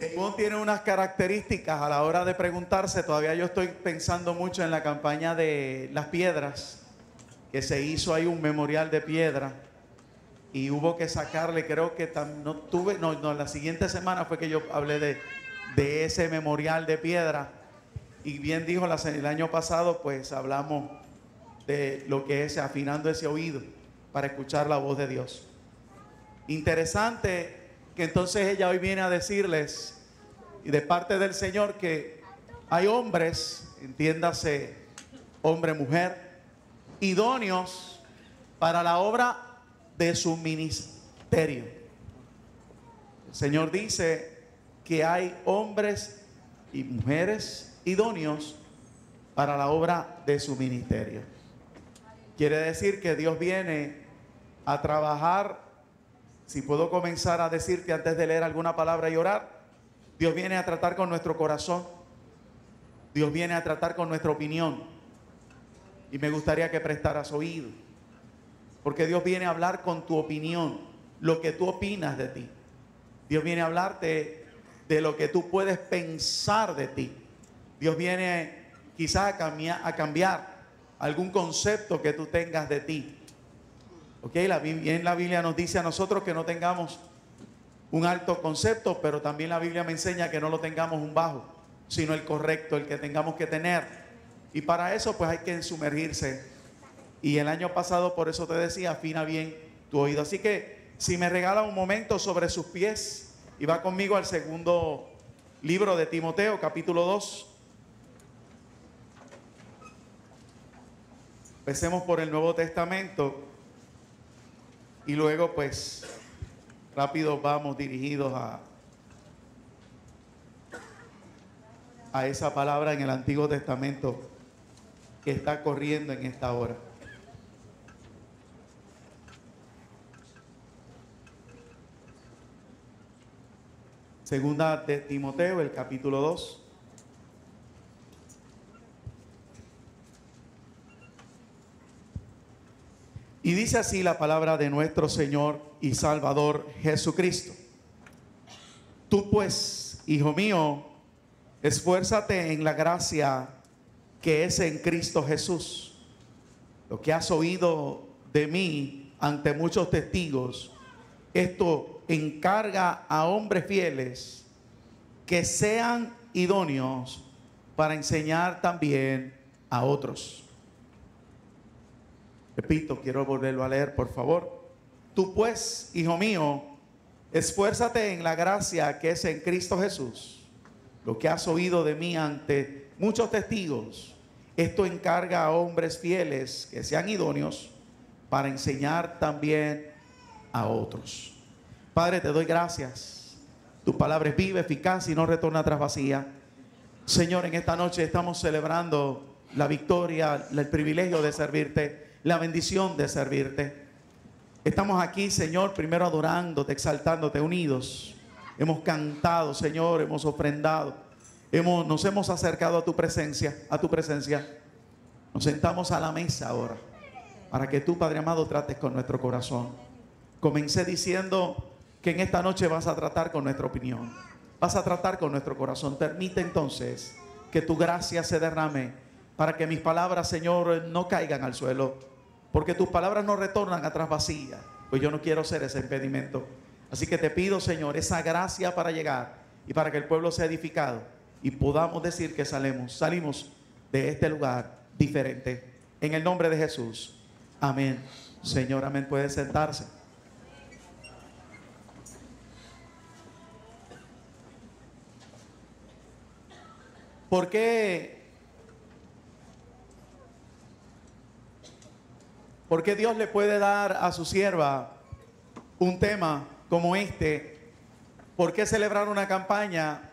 Simón tiene unas características a la hora de preguntarse. Todavía yo estoy pensando mucho en la campaña de las piedras, que se hizo ahí un memorial de piedra y hubo que sacarle, creo que la siguiente semana fue que yo hablé de ese memorial de piedra. Y bien dijo el año pasado, pues hablamos de lo que es afinando ese oído para escuchar la voz de Dios. Interesante que entonces ella hoy viene a decirles, y de parte del Señor, que hay hombres, entiéndase hombre, mujer, idóneos para la obra de su ministerio. El Señor dice que hay hombres y mujeres idóneos para la obra de su ministerio. Quiere decir que Dios viene a trabajar. Si puedo comenzar a decirte antes de leer alguna palabra y orar, Dios viene a tratar con nuestro corazón. Dios viene a tratar con nuestra opinión. Y me gustaría que prestaras oído, porque Dios viene a hablar con tu opinión, lo que tú opinas de ti. Dios viene a hablarte de lo que tú puedes pensar de ti. Dios viene quizás a cambiar algún concepto que tú tengas de ti. Okay, la Biblia nos dice a nosotros que no tengamos un alto concepto, pero también la Biblia me enseña que no lo tengamos un bajo, sino el correcto, el que tengamos que tener. Y para eso pues hay que sumergirse. Y el año pasado, por eso te decía, afina bien tu oído. Así que si me regala un momento sobre sus pies y va conmigo al segundo libro de Timoteo, capítulo 2. Empecemos por el Nuevo Testamento y luego pues rápido vamos dirigidos a esa palabra en el Antiguo Testamento que está corriendo en esta hora. Segunda de Timoteo, el capítulo 2. Y dice así la palabra de nuestro Señor y Salvador Jesucristo. Tú pues, hijo mío, esfuérzate en la gracia que es en Cristo Jesús. Lo que has oído de mí ante muchos testigos, esto encarga a hombres fieles que sean idóneos para enseñar también a otros. Repito, quiero volverlo a leer, por favor. Tú pues, hijo mío, esfuérzate en la gracia que es en Cristo Jesús. Lo que has oído de mí ante muchos testigos, esto encarga a hombres fieles que sean idóneos para enseñar también a otros. Padre, te doy gracias. Tu palabra es viva, eficaz y no retorna atrás vacía. Señor, en esta noche estamos celebrando la victoria, el privilegio de servirte, la bendición de servirte. Estamos aquí, Señor, primero adorándote, exaltándote, unidos. Hemos cantado, Señor, hemos ofrendado. Nos hemos acercado a tu presencia, Nos sentamos a la mesa ahora para que tú, Padre amado, trates con nuestro corazón. Comencé diciendo que en esta noche vas a tratar con nuestra opinión, vas a tratar con nuestro corazón. Permite entonces que tu gracia se derrame para que mis palabras, Señor, no caigan al suelo, porque tus palabras no retornan atrás vacías, pues yo no quiero ser ese impedimento. Así que te pido, Señor, esa gracia para llegar y para que el pueblo sea edificado y podamos decir que salimos de este lugar diferente. En el nombre de Jesús. Amén. Señor, amén. Puede sentarse. ¿Por qué Dios le puede dar a su sierva un tema como este? ¿Por qué celebrar una campaña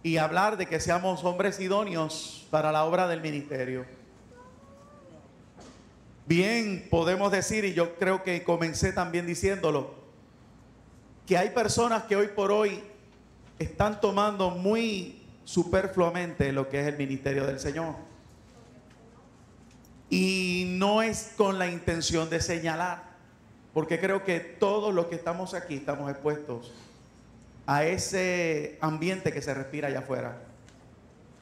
y hablar de que seamos hombres idóneos para la obra del ministerio? Bien, podemos decir, y yo creo que comencé también diciéndolo, que hay personas que hoy por hoy están tomando muy superfluamente lo que es el ministerio del Señor. Y no es con la intención de señalar, porque creo que todos los que estamos aquí estamos expuestos a ese ambiente que se respira allá afuera.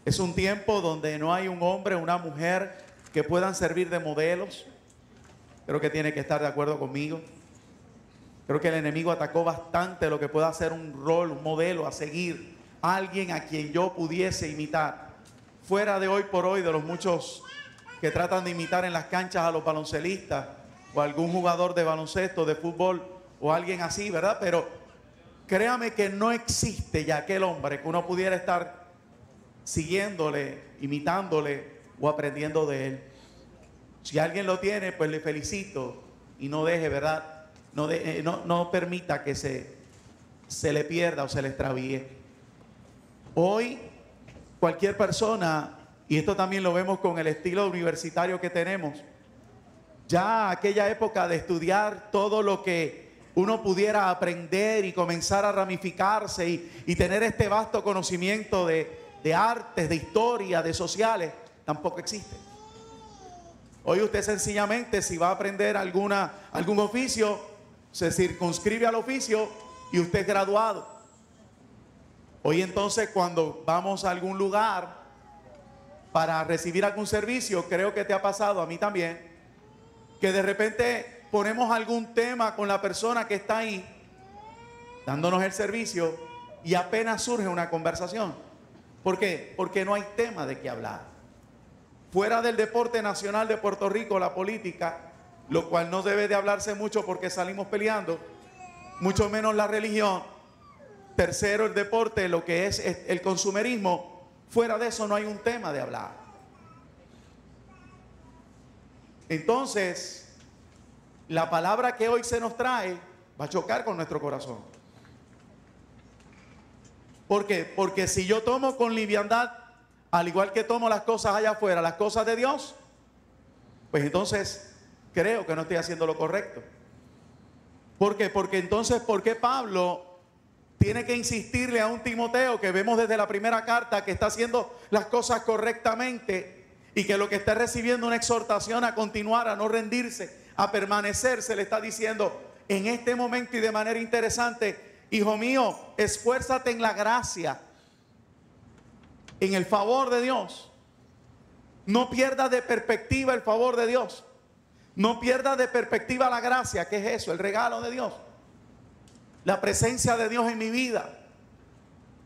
Es un tiempo donde no hay un hombre o una mujer que puedan servir de modelos. Creo que tiene que estar de acuerdo conmigo. Creo que el enemigo atacó bastante lo que pueda ser un rol, un modelo a seguir, alguien a quien yo pudiese imitar. Fuera de hoy por hoy, de los muchos que tratan de imitar en las canchas a los baloncelistas o a algún jugador de baloncesto, de fútbol o alguien así, ¿verdad? Pero créame que no existe ya aquel hombre que uno pudiera estar siguiéndole, imitándole o aprendiendo de él. Si alguien lo tiene, pues le felicito y no deje, ¿verdad? No permita que se le pierda o se le extravíe. Hoy cualquier persona, y esto también lo vemos con el estilo universitario que tenemos, ya aquella época de estudiar todo lo que uno pudiera aprender y comenzar a ramificarse y tener este vasto conocimiento de artes, de historia, de sociales, tampoco existe. Hoy usted sencillamente, si va a aprender algún oficio, se circunscribe al oficio y usted es graduado. Hoy entonces, cuando vamos a algún lugar para recibir algún servicio, creo que te ha pasado, a mí también, que de repente ponemos algún tema con la persona que está ahí dándonos el servicio y apenas surge una conversación. ¿Por qué? Porque no hay tema de qué hablar. Fuera del deporte nacional de Puerto Rico, la política, lo cual no debe de hablarse mucho porque salimos peleando, mucho menos la religión. Tercero, el deporte, lo que es el consumerismo. Fuera de eso no hay un tema de hablar. Entonces, la palabra que hoy se nos trae va a chocar con nuestro corazón. ¿Por qué? Porque si yo tomo con liviandad, al igual que tomo las cosas allá afuera, las cosas de Dios, pues entonces creo que no estoy haciendo lo correcto. ¿Por qué? Porque entonces, ¿por qué Pablo tiene que insistirle a un Timoteo que vemos desde la primera carta que está haciendo las cosas correctamente y que lo que está recibiendo una exhortación a continuar, a no rendirse, a permanecer? Se le está diciendo en este momento y de manera interesante: hijo mío, esfuérzate en la gracia, en el favor de Dios. No pierdas de perspectiva el favor de Dios. No pierdas de perspectiva la gracia. ¿Qué es eso? El regalo de Dios. La presencia de Dios en mi vida.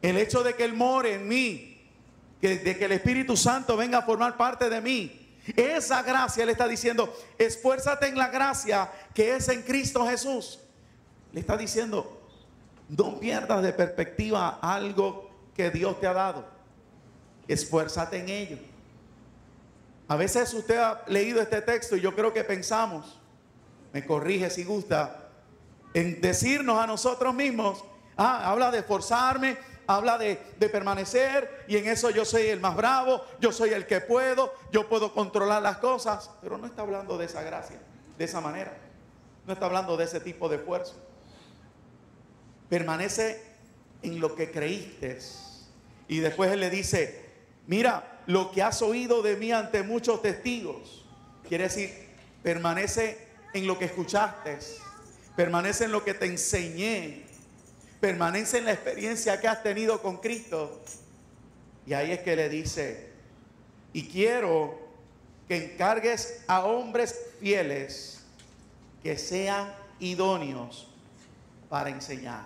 El hecho de que Él more en mí. De que el Espíritu Santo venga a formar parte de mí. Esa gracia, Él está diciendo: esfuérzate en la gracia que es en Cristo Jesús. Le está diciendo: no pierdas de perspectiva algo que Dios te ha dado. Esfuérzate en ello. A veces usted ha leído este texto y yo creo que pensamos, me corrige si gusta, en decirnos a nosotros mismos: habla de esforzarme, habla de permanecer, y en eso yo soy el más bravo, yo soy el que puedo, yo puedo controlar las cosas. Pero no está hablando de esa gracia, de esa manera. No está hablando de ese tipo de esfuerzo. Permanece en lo que creíste. Y después Él le dice: mira, lo que has oído de mí ante muchos testigos. Quiere decir, permanece en lo que escuchaste, permanece en lo que te enseñé, permanece en la experiencia que has tenido con Cristo. Y ahí es que le dice: y quiero que encargues a hombres fieles que sean idóneos para enseñar.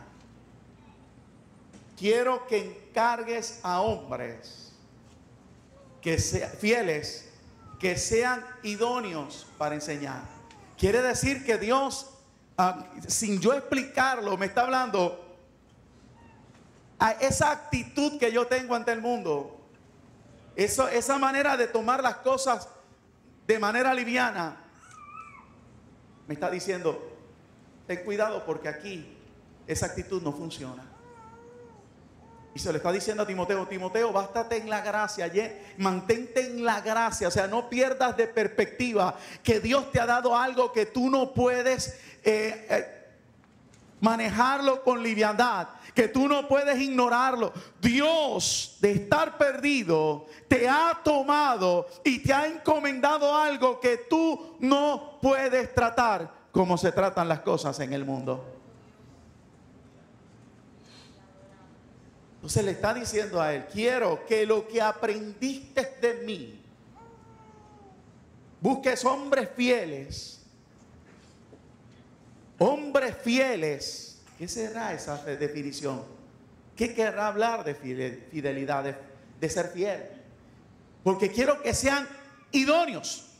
Quiero que encargues a hombres que sean fieles, que sean idóneos para enseñar. Quiere decir que Dios, sin yo explicarlo, me está hablando a esa actitud que yo tengo ante el mundo, esa manera de tomar las cosas de manera liviana. Me está diciendo: ten cuidado, porque aquí esa actitud no funciona. Y se le está diciendo a Timoteo: Timoteo, bástate en la gracia, mantente en la gracia. O sea, no pierdas de perspectiva que Dios te ha dado algo que tú no puedes manejarlo con liviandad, que tú no puedes ignorarlo. Dios, de estar perdido, te ha tomado y te ha encomendado algo que tú no puedes tratar como se tratan las cosas en el mundo. Entonces le está diciendo a él, quiero que lo que aprendiste de mí, busques hombres fieles. Hombres fieles. ¿Qué será esa definición? ¿Qué querrá hablar de fidelidad, de ser fiel? Porque quiero que sean idóneos.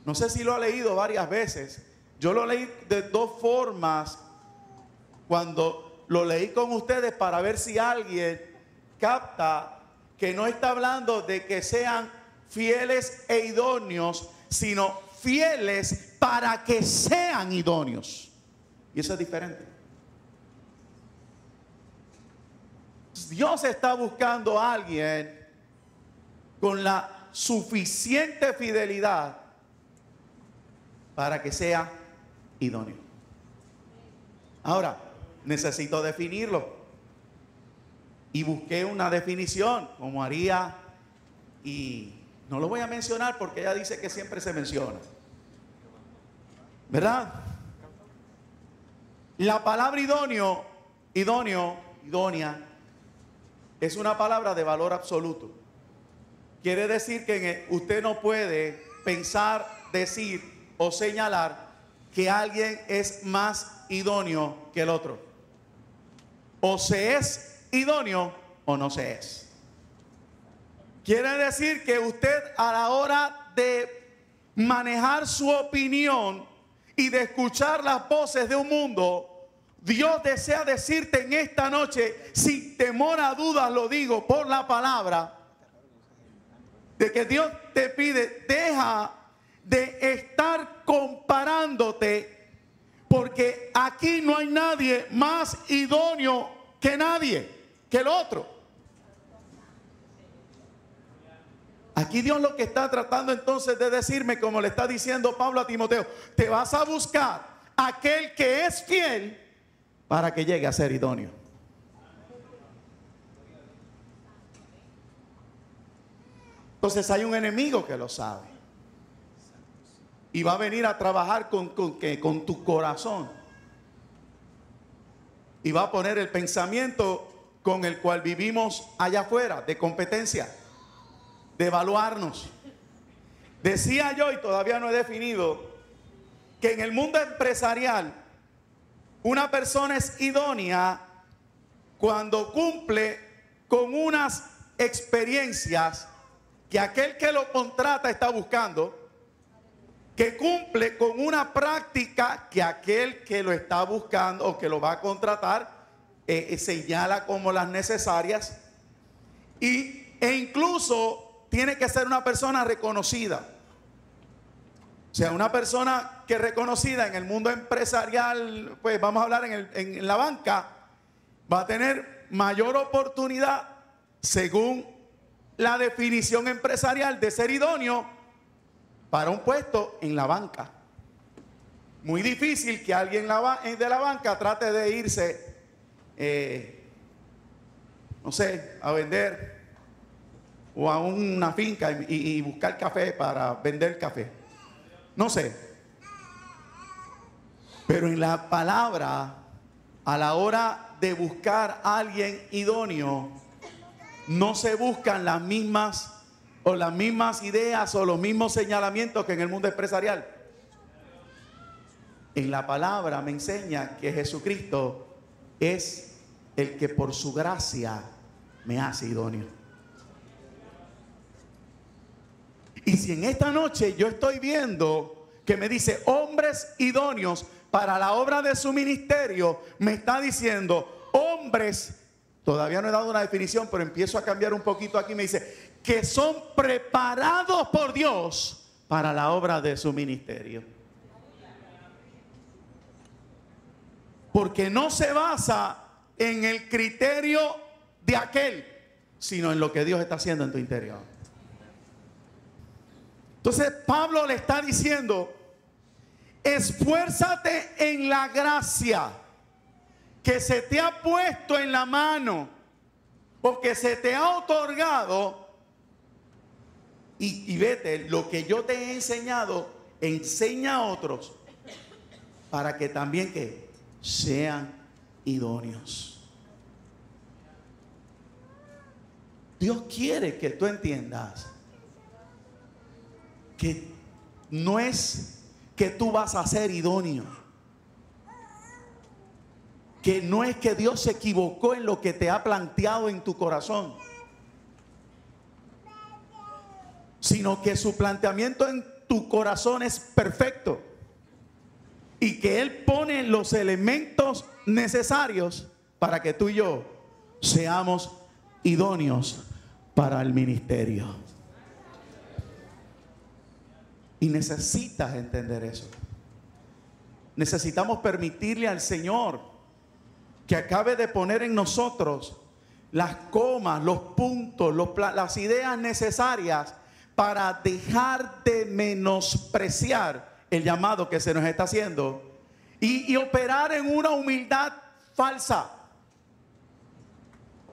No sé si lo ha leído varias veces. Yo lo leí de dos formas cuando lo leí con ustedes para ver si alguien capta que no está hablando de que sean fieles e idóneos, sino fieles para que sean idóneos. Y eso es diferente. Dios está buscando a alguien con la suficiente fidelidad para que sea idóneo. Ahora, necesito definirlo. Y busqué una definición, como haría, y no lo voy a mencionar porque ella dice que siempre se menciona, ¿verdad? La palabra idóneo, idónea, es una palabra de valor absoluto. Quiere decir que usted no puede pensar, decir o señalar que alguien es más idóneo que el otro. O se es idóneo o no se es. Quiere decir que usted, a la hora de manejar su opinión y de escuchar las voces de un mundo, Dios desea decirte en esta noche, sin temor a dudas lo digo por la palabra, de que Dios te pide, deja de estar comparándote, porque aquí no hay nadie más idóneo que nadie, que el otro. Aquí Dios lo que está tratando entonces de decirme, como le está diciendo Pablo a Timoteo, te vas a buscar aquel que es fiel para que llegue a ser idóneo. Entonces hay un enemigo que lo sabe y va a venir a trabajar con tu corazón y va a poner el pensamiento con el cual vivimos allá afuera, de competencia, de evaluarnos. Decía yo, y todavía no he definido, que en el mundo empresarial una persona es idónea cuando cumple con unas experiencias que aquel que lo contrata está buscando, que cumple con una práctica que aquel que lo está buscando o que lo va a contratar señala como las necesarias, e incluso tiene que ser una persona reconocida. O sea, una persona que es reconocida en el mundo empresarial, pues vamos a hablar en la banca, va a tener mayor oportunidad, según la definición empresarial, de ser idóneo para un puesto en la banca. Muy difícil que alguien de la banca trate de irse, no sé, a vender o a una finca y buscar café para vender café. No sé. Pero en la palabra, a la hora de buscar a alguien idóneo, no se buscan las mismas ideas o los mismos señalamientos que en el mundo empresarial. En la palabra me enseña que Jesucristo es el que por su gracia me hace idóneo. Y si en esta noche yo estoy viendo que me dice hombres idóneos para la obra de su ministerio, me está diciendo hombres, todavía no he dado una definición, pero empiezo a cambiar un poquito aquí, me dice que son preparados por Dios para la obra de su ministerio. Porque no se basa en el criterio de aquel, sino en lo que Dios está haciendo en tu interior. Entonces Pablo le está diciendo, esfuérzate en la gracia que se te ha puesto en la mano, porque se te ha otorgado, y vete, lo que yo te he enseñado, enseña a otros, para que también que sean idóneos. Dios quiere que tú entiendas que no es que tú vas a ser idóneo, que no es que Dios se equivocó en lo que te ha planteado en tu corazón, sino que su planteamiento en tu corazón es perfecto y que Él pone los elementos necesarios para que tú y yo seamos idóneos para el ministerio. Y necesitas entender eso. Necesitamos permitirle al Señor que acabe de poner en nosotros las comas, los puntos, las ideas necesarias para dejar de menospreciar el llamado que se nos está haciendo y operar en una humildad falsa.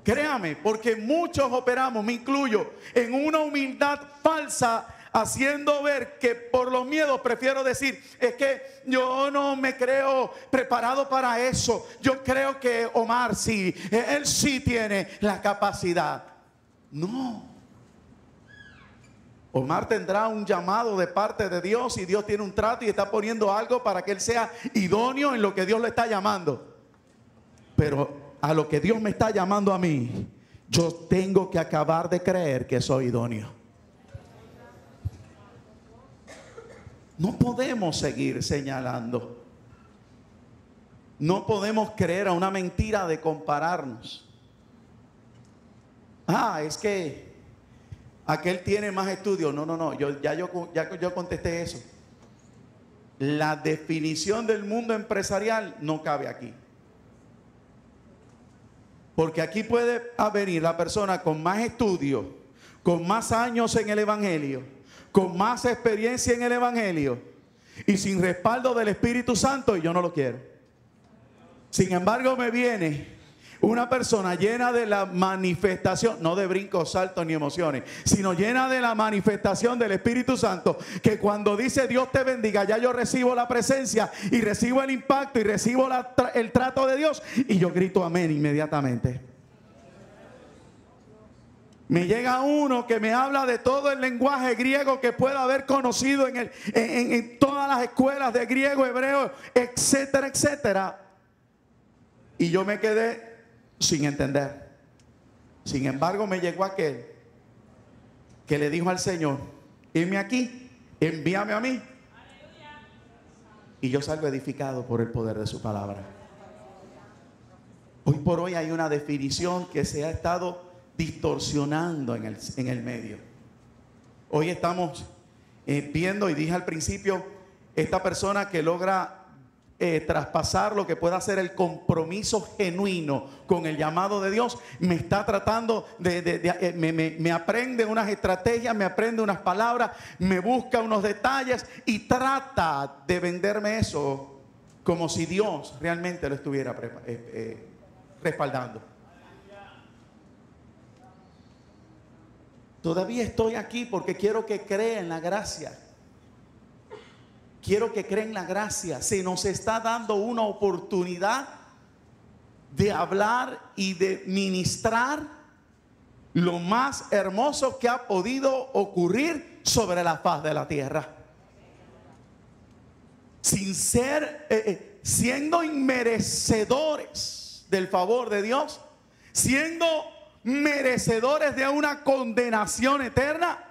Créame, porque muchos operamos, me incluyo, en una humildad falsa, haciendo ver que por los miedos prefiero decir, es que yo no me creo preparado para eso. Yo creo que Omar sí, él sí tiene la capacidad. No. Omar tendrá un llamado de parte de Dios y Dios tiene un trato y está poniendo algo para que él sea idóneo en lo que Dios le está llamando. Pero a lo que Dios me está llamando a mí, yo tengo que acabar de creer que soy idóneo. No podemos seguir señalando. No podemos creer a una mentira de compararnos. Es que aquel tiene más estudios. No. Yo contesté eso. La definición del mundo empresarial no cabe aquí. Porque aquí puede venir la persona con más estudios, con más años en el evangelio, con más experiencia en el evangelio y sin respaldo del Espíritu Santo, y yo no lo quiero. Sin embargo, me viene una persona llena de la manifestación, no de brincos, saltos ni emociones, sino llena de la manifestación del Espíritu Santo, que cuando dice Dios te bendiga, ya yo recibo la presencia y recibo el impacto y recibo el trato de Dios y yo grito amén inmediatamente. Me llega uno que me habla de todo el lenguaje griego que pueda haber conocido en todas las escuelas de griego, hebreo, etcétera, etcétera. Y yo me quedé sin entender. Sin embargo, me llegó aquel que le dijo al Señor, heme aquí, envíame a mí. Y yo salgo edificado por el poder de su palabra. Hoy por hoy hay una definición que se ha estado distorsionando en el medio. Hoy estamos viendo, y dije al principio, esta persona que logra traspasar lo que pueda ser el compromiso genuino con el llamado de Dios, me está tratando me aprende unas estrategias, me aprende unas palabras, me busca unos detalles y trata de venderme eso como si Dios realmente lo estuviera respaldando. Todavía estoy aquí porque quiero que crea en la gracia. Quiero que creen la gracia. Se nos está dando una oportunidad de hablar y de ministrar lo más hermoso que ha podido ocurrir sobre la faz de la tierra. Sin ser, siendo inmerecedores del favor de Dios, siendo merecedores de una condenación eterna,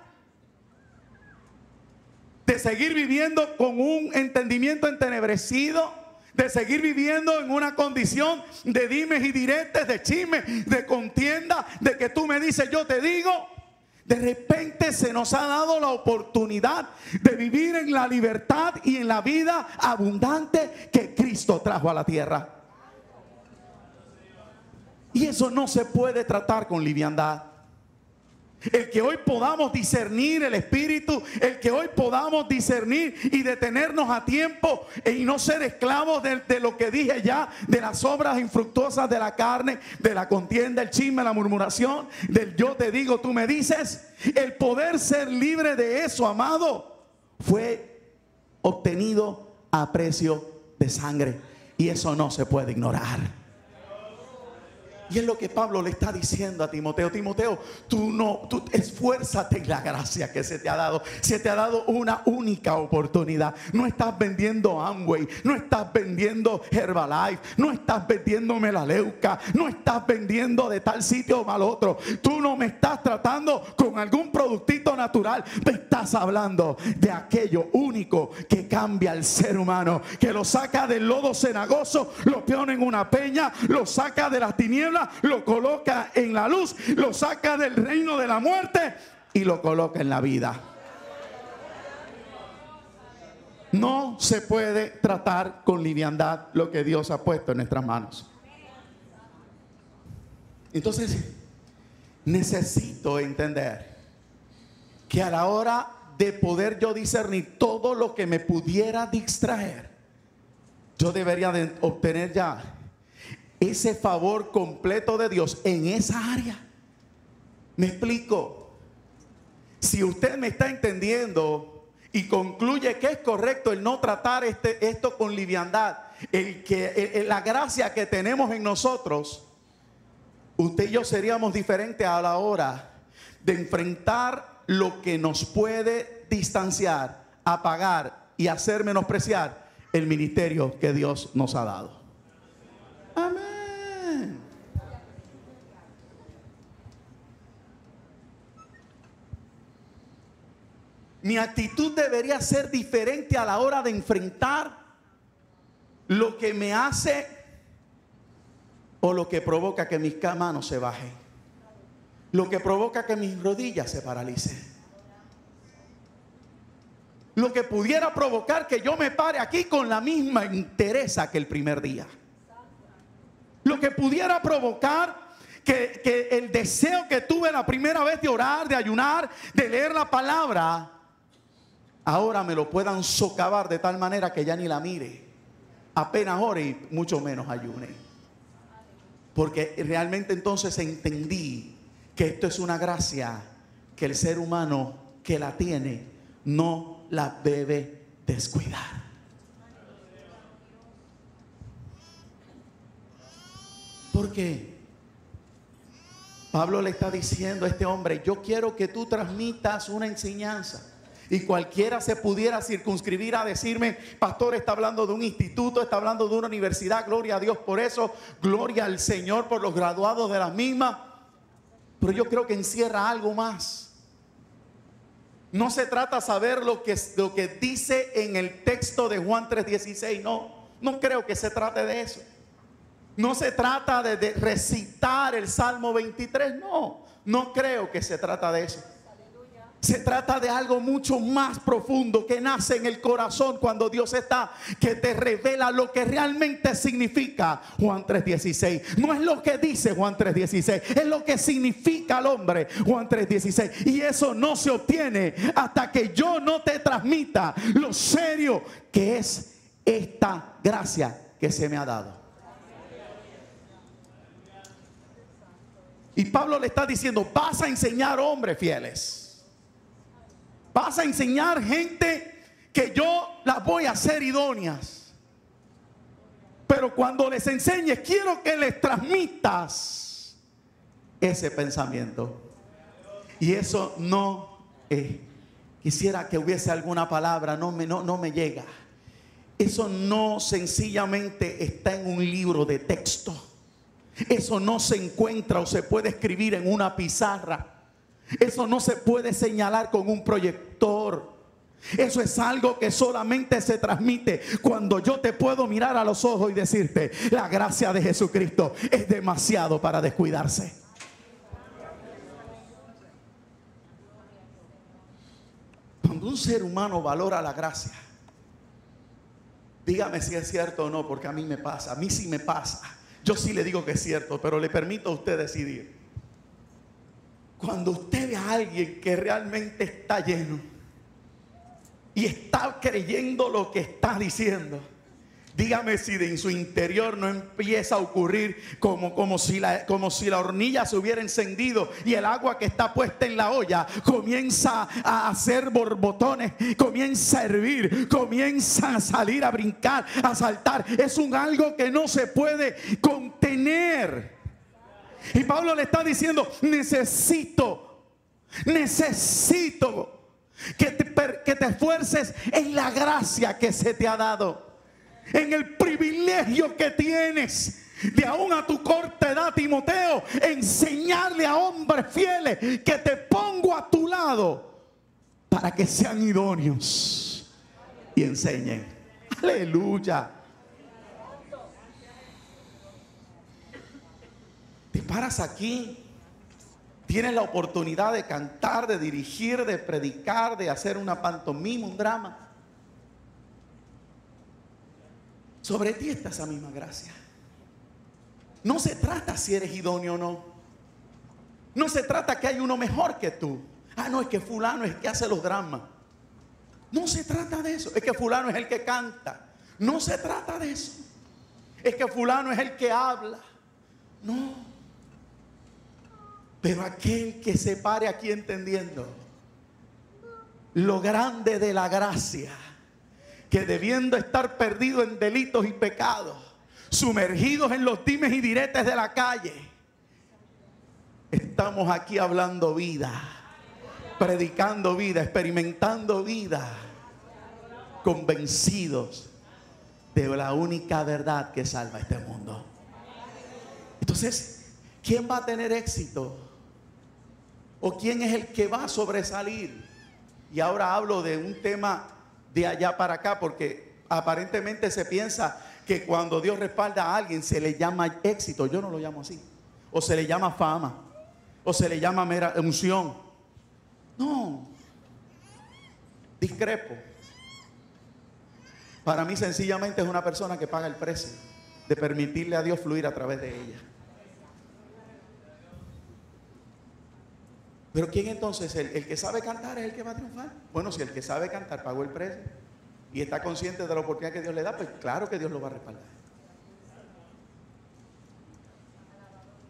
de seguir viviendo con un entendimiento entenebrecido, de seguir viviendo en una condición de dimes y diretes, de chisme, de contienda, de que tú me dices, yo te digo. De repente se nos ha dado la oportunidad de vivir en la libertad y en la vida abundante que Cristo trajo a la tierra. Y eso no se puede tratar con liviandad. El que hoy podamos discernir el Espíritu, el que hoy podamos discernir y detenernos a tiempo y no ser esclavos de lo que dije ya, de las obras infructuosas de la carne, de la contienda, el chisme, la murmuración, del yo te digo, tú me dices. El poder ser libre de eso, amado, fue obtenido a precio de sangre, y eso no se puede ignorar. Y es lo que Pablo le está diciendo a Timoteo. Timoteo, tú esfuérzate en la gracia que se te ha dado. Se te ha dado una única oportunidad. No estás vendiendo Amway, no estás vendiendo Herbalife, no estás vendiendo Melaleuca, no estás vendiendo de tal sitio o mal otro. Tú no me estás tratando con algún productito natural. Me estás hablando de aquello único que cambia al ser humano, que lo saca del lodo cenagoso, lo pone en una peña, lo saca de las tinieblas, lo coloca en la luz, lo saca del reino de la muerte y lo coloca en la vida. No se puede tratar con liviandad lo que Dios ha puesto en nuestras manos. Entonces, necesito entender que a la hora de poder yo discernir todo lo que me pudiera distraer, yo debería de obtener ya ese favor completo de Dios en esa área. Me explico. Si usted me está entendiendo y concluye que es correcto el no tratar esto con liviandad, la gracia que tenemos en nosotros, usted y yo seríamos diferentes a la hora de enfrentar lo que nos puede distanciar, apagar y hacer menospreciar el ministerio que Dios nos ha dado. Amén. Mi actitud debería ser diferente a la hora de enfrentar lo que me hace o lo que provoca que mis manos se bajen, lo que provoca que mis rodillas se paralicen, lo que pudiera provocar que yo me pare aquí con la misma entereza que el primer día. Lo que pudiera provocar que el deseo que tuve la primera vez de orar, de ayunar, de leer la palabra, ahora me lo puedan socavar de tal manera que ya ni la mire, apenas ore y mucho menos ayune. Porque realmente entonces entendí que esto es una gracia que el ser humano que la tiene no la debe descuidar. Porque Pablo le está diciendo a este hombre: yo quiero que tú transmitas una enseñanza. Y cualquiera se pudiera circunscribir a decirme: pastor, está hablando de un instituto, está hablando de una universidad, gloria a Dios por eso, gloria al Señor por los graduados de las mismas. Pero yo creo que encierra algo más. No se trata de saber lo que dice en el texto de Juan 3:16, no creo que se trate de eso. No se trata de recitar el Salmo 23, no creo que se trata de eso. Se trata de algo mucho más profundo que nace en el corazón cuando Dios está, que te revela lo que realmente significa Juan 3:16. No es lo que dice Juan 3:16, es lo que significa al hombre Juan 3:16. Y eso no se obtiene hasta que yo no te transmita lo serio que es esta gracia que se me ha dado. Y Pablo le está diciendo: vas a enseñar hombres fieles, vas a enseñar gente que yo las voy a hacer idóneas. Pero cuando les enseñes, quiero que les transmitas ese pensamiento. Y eso no quisiera que hubiese alguna palabra, no me llega. Eso no sencillamente está en un libro de texto. Eso no se encuentra o se puede escribir en una pizarra. Eso no se puede señalar con un proyector. Eso es algo que solamente se transmite cuando yo te puedo mirar a los ojos y decirte: la gracia de Jesucristo es demasiado para descuidarse. Cuando un ser humano valora la gracia, dígame si es cierto o no, porque a mí me pasa, a mí sí me pasa. Yo sí le digo que es cierto, pero le permito a usted decidir. Cuando usted ve a alguien que realmente está lleno y está creyendo lo que está diciendo, dígame si en su interior no empieza a ocurrir como si la hornilla se hubiera encendido y el agua que está puesta en la olla comienza a hacer borbotones, comienza a hervir, comienza a salir, a brincar, a saltar. Es algo que no se puede contener. Y Pablo le está diciendo, necesito que te esfuerces en la gracia que se te ha dado, en el privilegio que tienes de aún a tu corta edad, Timoteo, enseñarle a hombres fieles que te pongo a tu lado para que sean idóneos y enseñen. Aleluya. Te paras aquí, tienes la oportunidad de cantar, de dirigir, de predicar, de hacer una pantomima, un drama. Sobre ti está esa misma gracia. No se trata si eres idóneo o no. No se trata que hay uno mejor que tú. Ah, no, es que fulano es el que hace los dramas. No se trata de eso. Es que fulano es el que canta. No se trata de eso. Es que fulano es el que habla. No. Pero aquel que se pare aquí entendiendo lo grande de la gracia, que debiendo estar perdido en delitos y pecados, sumergidos en los dimes y diretes de la calle, estamos aquí hablando vida, predicando vida, experimentando vida, convencidos de la única verdad que salva este mundo. Entonces, ¿quién va a tener éxito? ¿O quién es el que va a sobresalir? Y ahora hablo de un tema de allá para acá, porque aparentemente se piensa que cuando Dios respalda a alguien se le llama éxito. Yo no lo llamo así. O se le llama fama, o se le llama mera unción. No, discrepo. Para mí sencillamente es una persona que paga el precio de permitirle a Dios fluir a través de ella. Pero ¿quién entonces? ¿El que sabe cantar es el que va a triunfar? Bueno, si el que sabe cantar pagó el precio y está consciente de la oportunidad que Dios le da, pues claro que Dios lo va a respaldar.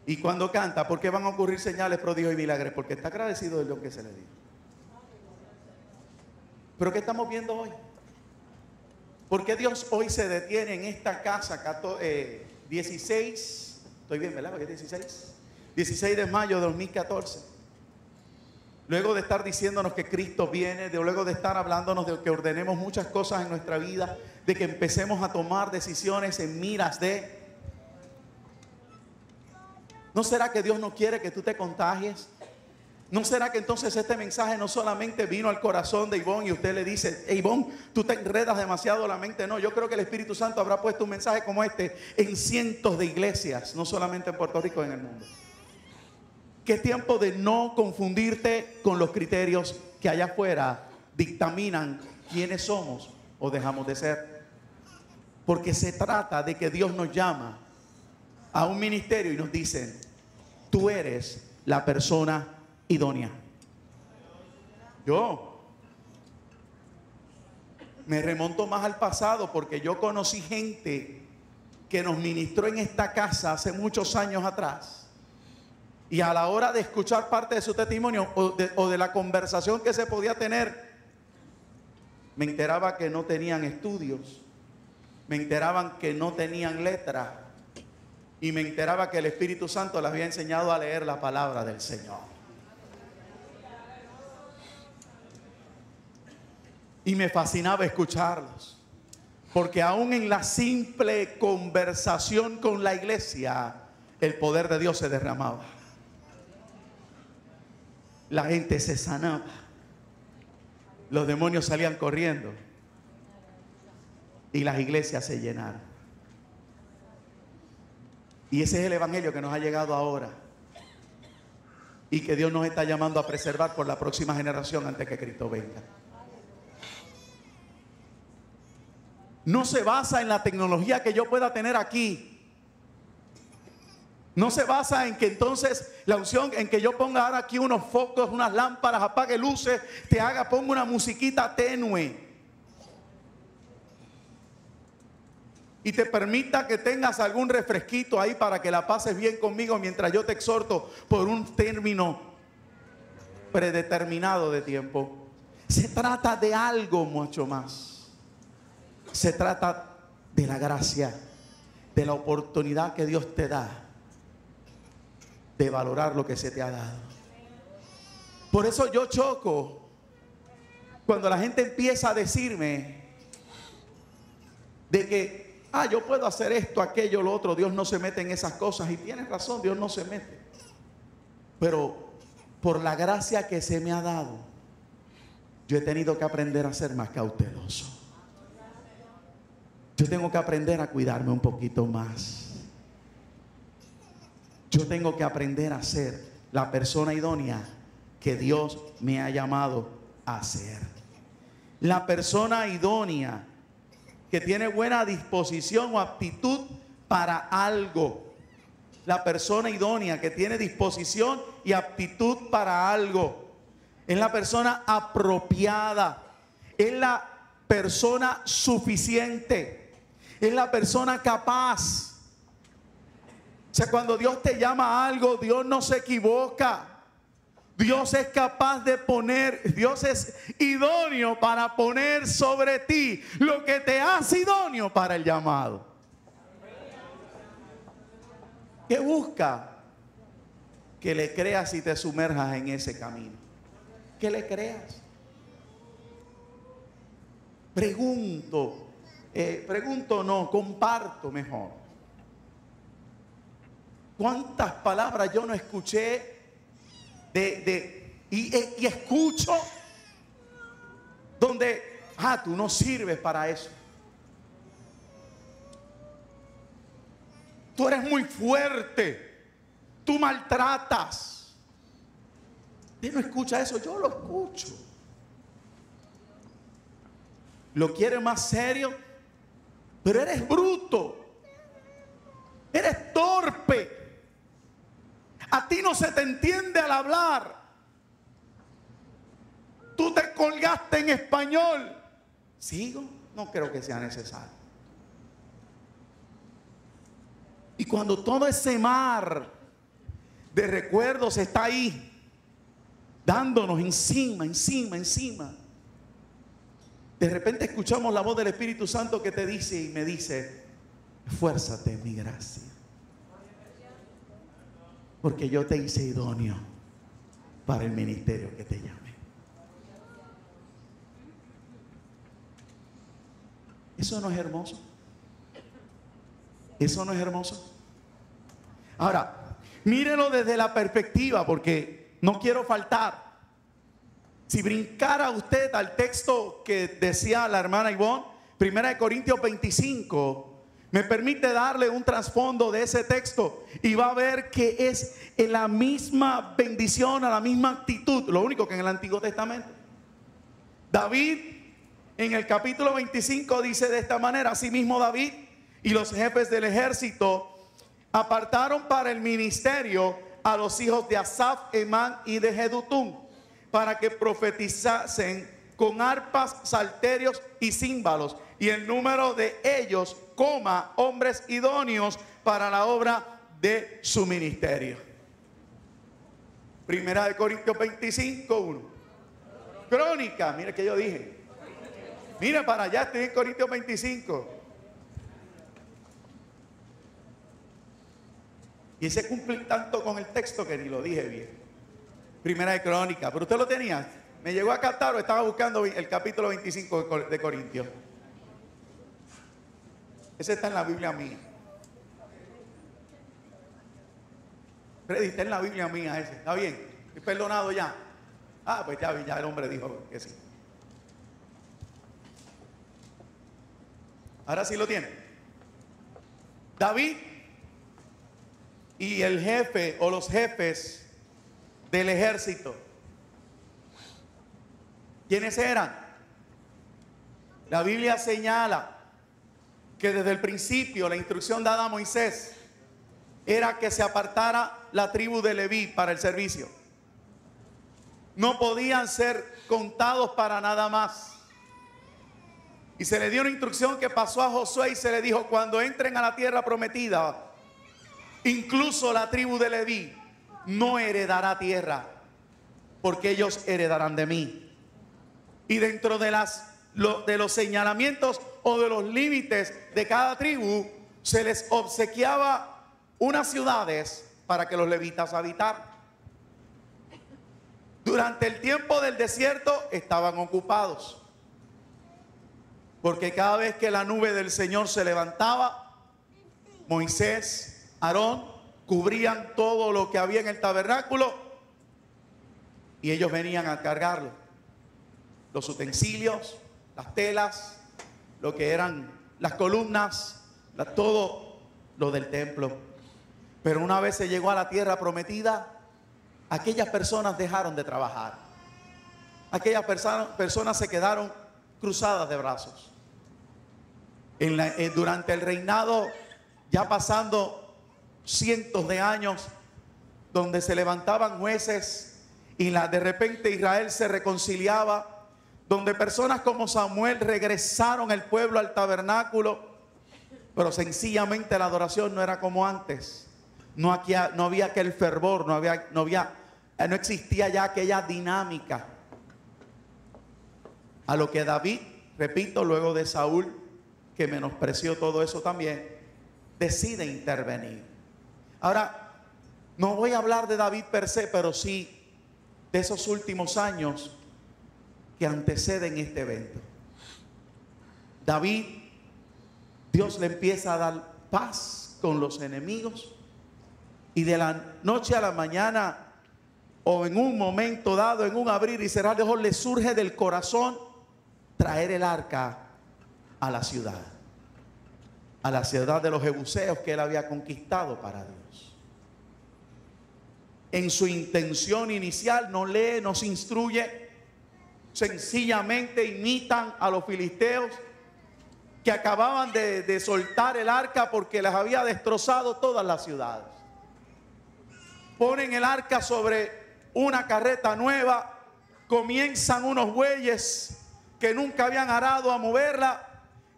Y cuando canta, ¿por qué van a ocurrir señales, prodigios y milagros? Porque está agradecido del don que se le dio. ¿Pero qué estamos viendo hoy? ¿Por qué Dios hoy se detiene en esta casa 16? Estoy bien, ¿verdad? Porque es 16. 16 de mayo de 2014. Luego de estar diciéndonos que Cristo viene, luego de estar hablándonos de que ordenemos muchas cosas en nuestra vida, de que empecemos a tomar decisiones en miras de... ¿No será que Dios no quiere que tú te contagies? ¿No será que entonces este mensaje no solamente vino al corazón de Ivonne y usted le dice, hey, Ivonne, tú te enredas demasiado la mente? No, yo creo que el Espíritu Santo habrá puesto un mensaje como este en cientos de iglesias, no solamente en Puerto Rico, en el mundo. Que es tiempo de no confundirte con los criterios que allá afuera dictaminan quiénes somos o dejamos de ser. Porque se trata de que Dios nos llama a un ministerio y nos dicen, tú eres la persona idónea. Yo me remonto más al pasado porque yo conocí gente que nos ministró en esta casa hace muchos años atrás. Y a la hora de escuchar parte de su testimonio o de la conversación que se podía tener, me enteraba que no tenían estudios, me enteraban que no tenían letra y me enteraba que el Espíritu Santo les había enseñado a leer la palabra del Señor. Y me fascinaba escucharlos, porque aún en la simple conversación con la iglesia, el poder de Dios se derramaba. La gente se sanaba, los demonios salían corriendo y las iglesias se llenaron. Y ese es el evangelio que nos ha llegado ahora y que Dios nos está llamando a preservar por la próxima generación antes que Cristo venga. No se basa en la tecnología que yo pueda tener aquí. No se basa en que entonces la unción, en que yo ponga ahora aquí unos focos, unas lámparas, apague luces, ponga una musiquita tenue y te permita que tengas algún refresquito ahí para que la pases bien conmigo mientras yo te exhorto por un término predeterminado de tiempo. Se trata de algo mucho más. Se trata de la gracia, de la oportunidad que Dios te da de valorar lo que se te ha dado. Por eso yo choco cuando la gente empieza a decirme de que, yo puedo hacer esto, aquello, lo otro, Dios no se mete en esas cosas. Y tienes razón, Dios no se mete. Pero por la gracia que se me ha dado, yo he tenido que aprender a ser más cauteloso. Yo tengo que aprender a cuidarme un poquito más. Yo tengo que aprender a ser la persona idónea que Dios me ha llamado a ser. La persona idónea que tiene buena disposición o aptitud para algo. La persona idónea que tiene disposición y aptitud para algo. Es la persona apropiada. Es la persona suficiente. Es la persona capaz. O sea, cuando Dios te llama a algo, Dios no se equivoca. Dios es capaz de poner, Dios es idóneo para poner sobre ti lo que te hace idóneo para el llamado. ¿Qué busca? Que le creas y te sumerjas en ese camino. Que le creas. Comparto mejor. ¿Cuántas palabras yo no escuché y escucho donde, tú no sirves para eso? Tú eres muy fuerte, tú maltratas. ¿Usted no escucha eso? Yo lo escucho. Lo quiere más serio, pero eres bruto, eres torpe. A ti no se te entiende al hablar. Tú te colgaste en español. ¿Sigo? No creo que sea necesario. Y cuando todo ese mar de recuerdos está ahí, dándonos encima, de repente escuchamos la voz del Espíritu Santo que te dice y me dice: esfuérzate en mi gracia, porque yo te hice idóneo para el ministerio que te llamé. ¿Eso no es hermoso? ¿Eso no es hermoso? Ahora, mírelo desde la perspectiva, porque no quiero faltar. Si brincara usted al texto que decía la hermana Ivonne, 1 Corintios 25, me permite darle un trasfondo de ese texto y va a ver que es en la misma bendición, a la misma actitud, lo único que en el Antiguo Testamento. David en el capítulo 25 dice de esta manera: asimismo David y los jefes del ejército apartaron para el ministerio a los hijos de Asaf, Emán y de Jedutún, para que profetizasen con arpas, salterios y címbalos, y el número de ellos, hombres idóneos para la obra de su ministerio. 1 Corintios 25, 1. Crónica, mire que yo dije. Mira para allá, estoy en Corintios 25. Y se cumple tanto con el texto que ni lo dije bien. 1 Crónica, pero usted lo tenía. ¿Me llegó a captar o estaba buscando el capítulo 25 de Corintios? Ese está en la Biblia mía. Freddy, está en la Biblia mía ese. ¿Está bien? ¿Estoy perdonado ya? Pues ya el hombre dijo que sí. Ahora sí lo tiene. David y el jefe o los jefes del ejército, ¿quiénes eran? La Biblia señala que desde el principio la instrucción dada a Moisés era que se apartara la tribu de Leví para el servicio. No podían ser contados para nada más. Y se le dio una instrucción que pasó a Josué y se le dijo: cuando entren a la tierra prometida, incluso la tribu de Leví no heredará tierra, porque ellos heredarán de mí. Y dentro de los señalamientos o de los límites de cada tribu, se les obsequiaba unas ciudades para que los levitas habitaran. Durante el tiempo del desierto estaban ocupados, porque cada vez que la nube del Señor se levantaba, Moisés, Aarón cubrían todo lo que había en el tabernáculo y ellos venían a cargarlo, los utensilios, las telas, lo que eran las columnas, todo lo del templo. Pero una vez se llegó a la tierra prometida, aquellas personas dejaron de trabajar. Aquellas personas se quedaron cruzadas de brazos. Durante el reinado, ya pasando cientos de años, donde se levantaban jueces y de repente Israel se reconciliaba, donde personas como Samuel regresaron el pueblo al tabernáculo, pero sencillamente la adoración no era como antes. No había aquel fervor, no existía ya aquella dinámica. A lo que David, repito, luego de Saúl, que menospreció todo eso también, decide intervenir. Ahora, no voy a hablar de David per se, pero sí de esos últimos años que anteceden este evento. David, Dios le empieza a dar paz con los enemigos, y de la noche a la mañana, o en un momento dado, en un abrir y cerrar de ojos, le surge del corazón traer el arca a la ciudad de los jebuseos que él había conquistado para Dios. En su intención inicial no lee, no se instruye, sencillamente imitan a los filisteos que acababan de soltar el arca porque les había destrozado todas las ciudades. Ponen el arca sobre una carreta nueva, comienzan unos bueyes que nunca habían arado a moverla,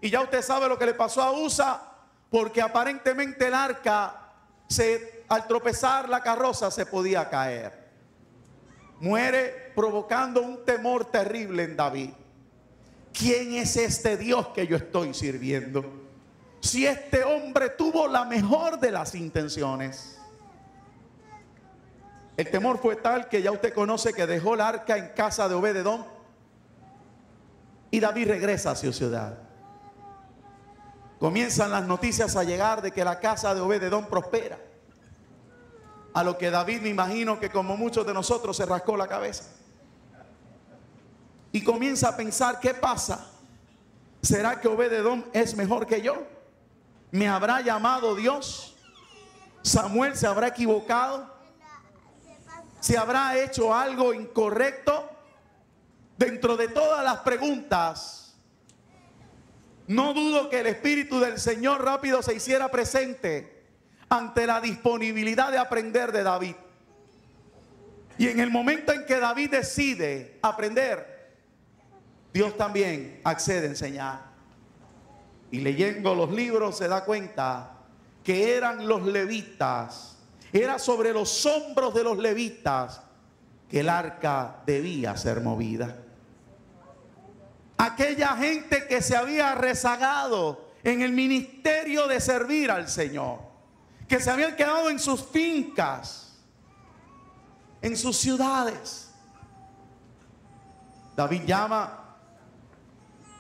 y ya usted sabe lo que le pasó a Usa, porque aparentemente el arca, al tropezar la carroza, se podía caer. Muere provocando un temor terrible en David. ¿Quién es este Dios que yo estoy sirviendo? Si este hombre tuvo la mejor de las intenciones. El temor fue tal que ya usted conoce que dejó el arca en casa de Obed-edom y David regresa a su ciudad. Comienzan las noticias a llegar de que la casa de Obed-edom prospera. A lo que David, me imagino que como muchos de nosotros, se rascó la cabeza y comienza a pensar: ¿qué pasa? ¿Será que Obed-edom es mejor que yo? ¿Me habrá llamado Dios? ¿Samuel se habrá equivocado? ¿Se habrá hecho algo incorrecto? Dentro de todas las preguntas, no dudo que el Espíritu del Señor rápido se hiciera presente ante la disponibilidad de aprender de David. Y en el momento en que David decide aprender, Dios también accede a enseñar. Y leyendo los libros se da cuenta que eran los levitas, era sobre los hombros de los levitas que el arca debía ser movida. Aquella gente que se había rezagado en el ministerio de servir al Señor, que se habían quedado en sus fincas, en sus ciudades. David llama,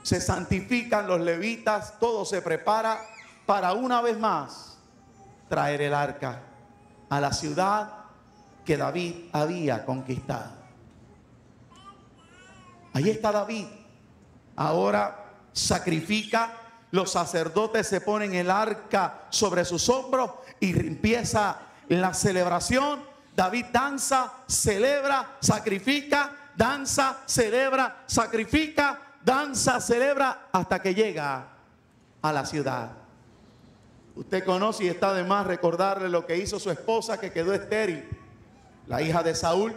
se santifican los levitas, todo se prepara para una vez más traer el arca a la ciudad que David había conquistado. Ahí está David. Ahora sacrifica, los sacerdotes se ponen el arca sobre sus hombros y empieza la celebración. David danza, celebra, sacrifica, danza, celebra, sacrifica, danza, celebra, hasta que llega a la ciudad. Usted conoce, y está de más recordarle lo que hizo su esposa, que quedó estéril, la hija de Saúl.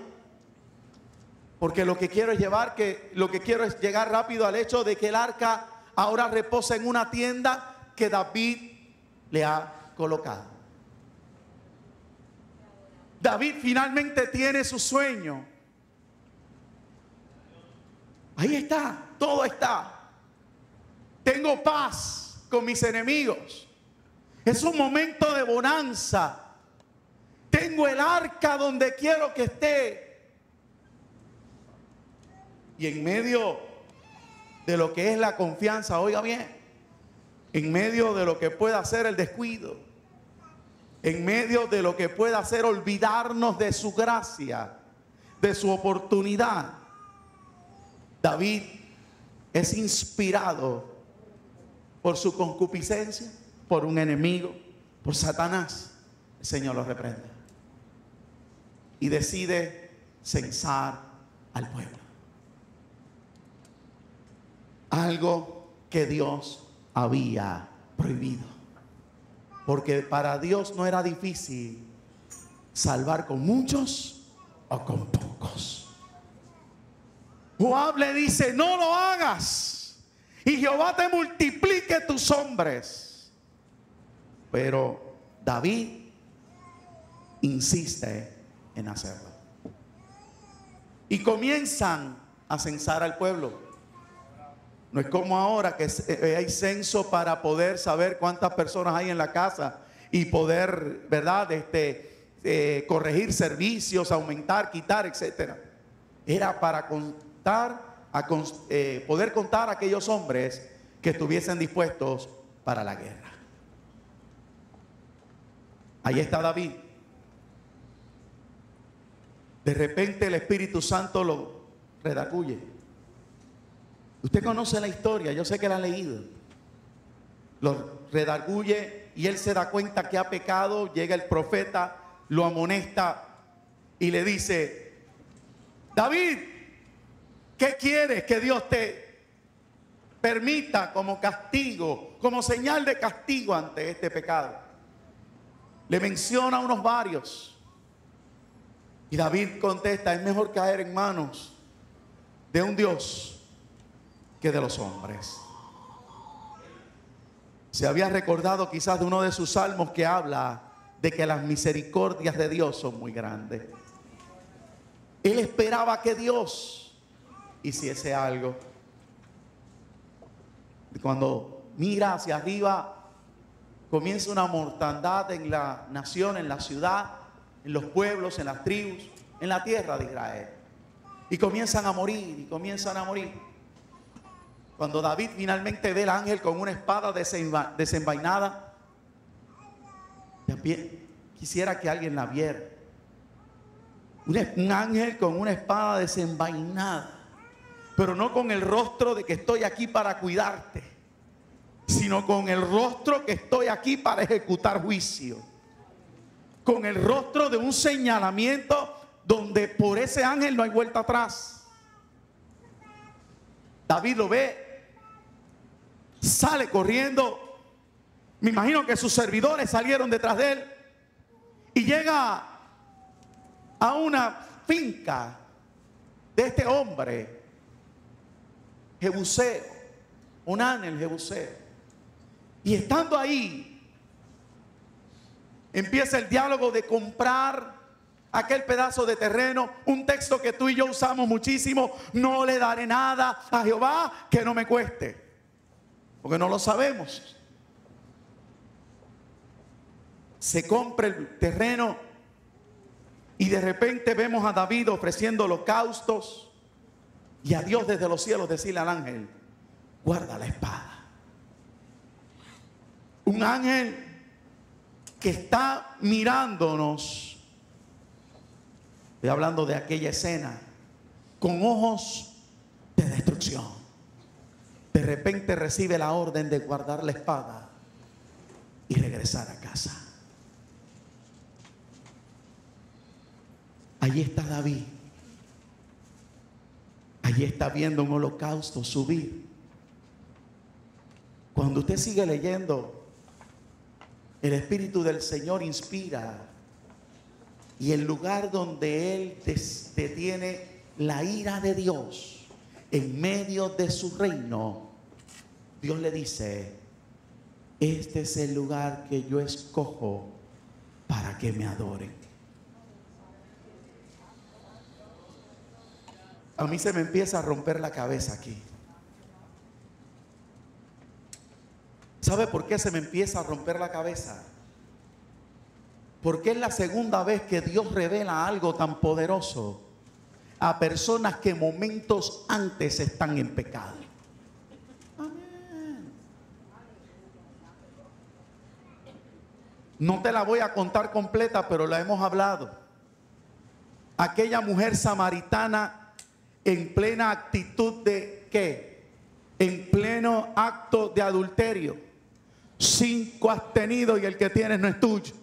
Porque lo que quiero es llegar rápido al hecho de que el arca ahora reposa en una tienda que David le ha colocado. David finalmente tiene su sueño. Ahí está, todo está. Tengo paz con mis enemigos. Es un momento de bonanza. Tengo el arca donde quiero que esté. Y en medio de lo que es la confianza, oiga bien, en medio de lo que pueda ser el descuido, en medio de lo que pueda ser olvidarnos de su gracia, de su oportunidad, David es inspirado por su concupiscencia, por un enemigo, por Satanás. El Señor lo reprende y decide censar al pueblo. Algo que Dios había prohibido, porque para Dios no era difícil salvar con muchos o con pocos. Joab le dice: no lo hagas, y Jehová te multiplique tus hombres. Pero David insiste en hacerlo. Y comienzan a censar al pueblo. No es como ahora que hay censo para poder saber cuántas personas hay en la casa y poder, ¿verdad?, corregir servicios, aumentar, quitar, etcétera. Era para poder contar a aquellos hombres que estuviesen dispuestos para la guerra. Ahí está David. De repente el Espíritu Santo lo redarguye. Usted conoce la historia, yo sé que la ha leído. Lo redarguye y él se da cuenta que ha pecado. Llega el profeta, lo amonesta y le dice: David, ¿qué quieres que Dios te permita como castigo, como señal de castigo ante este pecado? Le menciona unos varios. Y David contesta: es mejor caer en manos de un Dios que de los hombres. Se había recordado quizás de uno de sus salmos que habla de que las misericordias de Dios son muy grandes. Él esperaba que Dios hiciese algo. Y cuando mira hacia arriba, comienza una mortandad en la nación, en la ciudad, en los pueblos, en las tribus, en la tierra de Israel. Y comienzan a morir, y comienzan a morir. Cuando David finalmente ve al ángel con una espada desenvainada, quisiera que alguien la viera. Un ángel con una espada desenvainada, pero no con el rostro de que estoy aquí para cuidarte, sino con el rostro que estoy aquí para ejecutar juicio. Con el rostro de un señalamiento donde por ese ángel no hay vuelta atrás. David lo ve, sale corriendo. Me imagino que sus servidores salieron detrás de él y llega a una finca de este hombre jebuseo, Onán el jebuseo. Y estando ahí, empieza el diálogo de comprar aquel pedazo de terreno. Un texto que tú y yo usamos muchísimo: no le daré nada a Jehová que no me cueste. Porque no lo sabemos. Se compra el terreno y de repente vemos a David ofreciendo holocaustos y a Dios desde los cielos decirle al ángel: guarda la espada. Un ángel que está mirándonos, estoy hablando de aquella escena, con ojos de destrucción. De repente recibe la orden de guardar la espada y regresar a casa. Allí está David. Allí está viendo un holocausto subir. Cuando usted sigue leyendo, el Espíritu del Señor inspira, y el lugar donde Él detiene la ira de Dios en medio de su reino, Dios le dice: este es el lugar que yo escojo para que me adoren. A mí se me empieza a romper la cabeza aquí. ¿Sabe por qué se me empieza a romper la cabeza? Porque es la segunda vez que Dios revela algo tan poderoso a personas que momentos antes están en pecado. Amén. No te la voy a contar completa, pero la hemos hablado. Aquella mujer samaritana en plena actitud de ¿qué? En pleno acto de adulterio. 5 has tenido y el que tienes no es tuyo.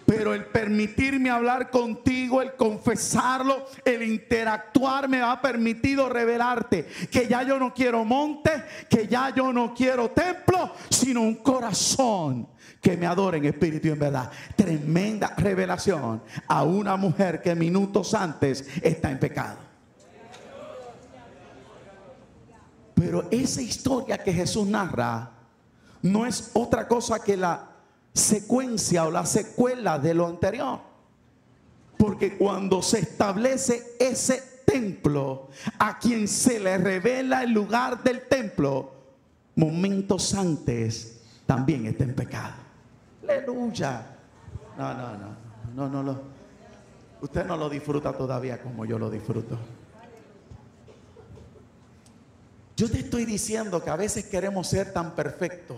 Pero el permitirme hablar contigo, el confesarlo, el interactuar me ha permitido revelarte que ya yo no quiero monte, que ya yo no quiero templo, sino un corazón que me adore en espíritu y en verdad. Tremenda revelación a una mujer que minutos antes está en pecado. Pero esa historia que Jesús narra no es otra cosa que la secuencia o la secuela de lo anterior. Porque cuando se establece ese templo, a quien se le revela el lugar del templo, momentos antes también está en pecado. Aleluya. No, usted no lo disfruta todavía como yo lo disfruto. Yo te estoy diciendo que a veces queremos ser tan perfectos.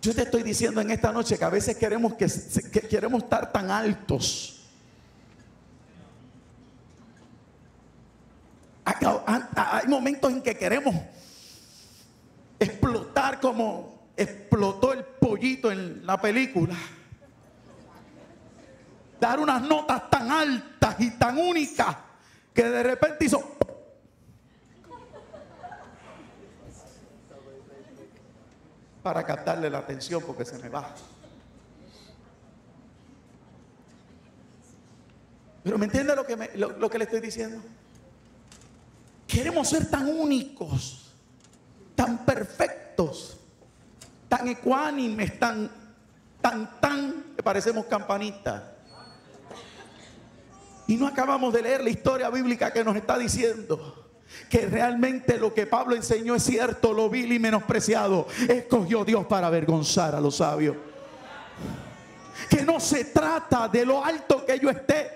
Yo te estoy diciendo en esta noche que a veces queremos estar tan altos. Hay momentos en que queremos explotar como explotó el pollito en la película. Dar unas notas tan altas y tan únicas que de repente hizo... para captarle la atención porque se me va. Pero ¿me entiende lo que le estoy diciendo? Queremos ser tan únicos, tan perfectos, tan ecuánimes, tan, que parecemos campanitas. Y no acabamos de leer la historia bíblica que nos está diciendo que realmente lo que Pablo enseñó es cierto, lo vil y menospreciado escogió Dios para avergonzar a los sabios. Que no se trata de lo alto que yo esté,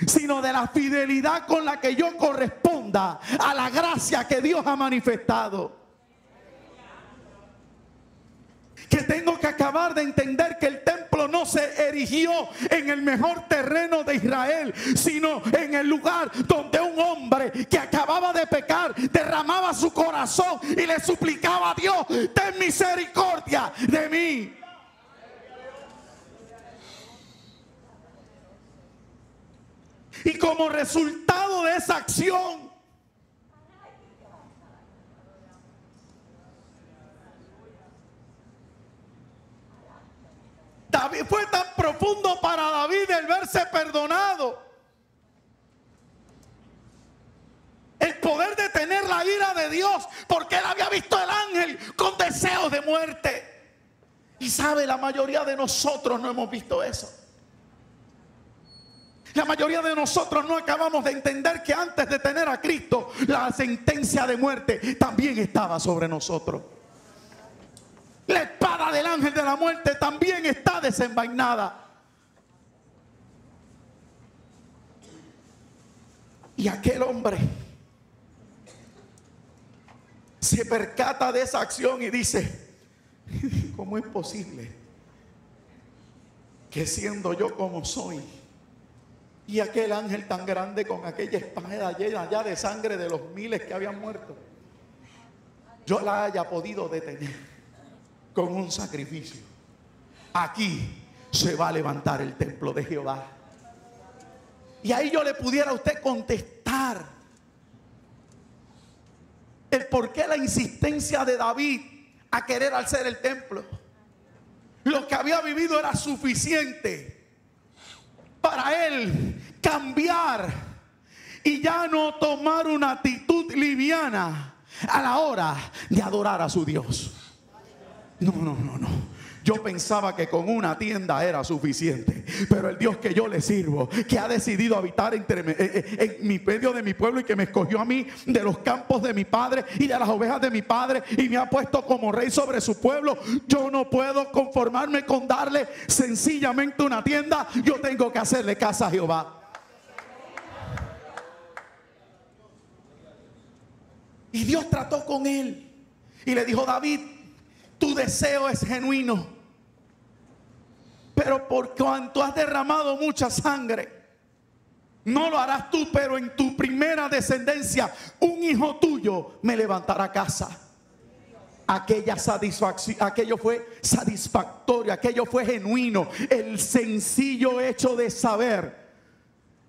sino de la fidelidad con la que yo corresponda a la gracia que Dios ha manifestado. Que tengo que acabar de entender que el templo no se erigió en el mejor terreno de Israel, sino en el lugar donde un hombre que acababa de pecar derramaba su corazón y le suplicaba a Dios: ten misericordia de mí. Y como resultado de esa acción, David, fue tan profundo para David el verse perdonado, el poder detener la ira de Dios, porque él había visto al ángel con deseos de muerte. Y sabe, la mayoría de nosotros no hemos visto eso. La mayoría de nosotros no acabamos de entender que antes de tener a Cristo, la sentencia de muerte también estaba sobre nosotros. La espada del ángel de la muerte también está desenvainada. Y aquel hombre se percata de esa acción y dice: ¿cómo es posible que siendo yo como soy, y aquel ángel tan grande con aquella espada llena ya de sangre de los miles que habían muerto, yo la haya podido detener con un sacrificio? Aquí se va a levantar el templo de Jehová. Y ahí yo le pudiera a usted contestar el por qué la insistencia de David a querer hacer el templo. Lo que había vivido era suficiente para él cambiar y ya no tomar una actitud liviana a la hora de adorar a su Dios. No. Yo pensaba que con una tienda era suficiente, pero el Dios que yo le sirvo, que ha decidido habitar en medio de mi pueblo y que me escogió a mí de los campos de mi padre y de las ovejas de mi padre y me ha puesto como rey sobre su pueblo, yo no puedo conformarme con darle sencillamente una tienda. Yo tengo que hacerle casa a Jehová. Y Dios trató con él y le dijo: David, tu deseo es genuino, pero por cuanto has derramado mucha sangre, no lo harás tú, pero en tu primera descendencia un hijo tuyo me levantará casa. Aquella satisfacción, aquello fue satisfactorio, aquello fue genuino. El sencillo hecho de saber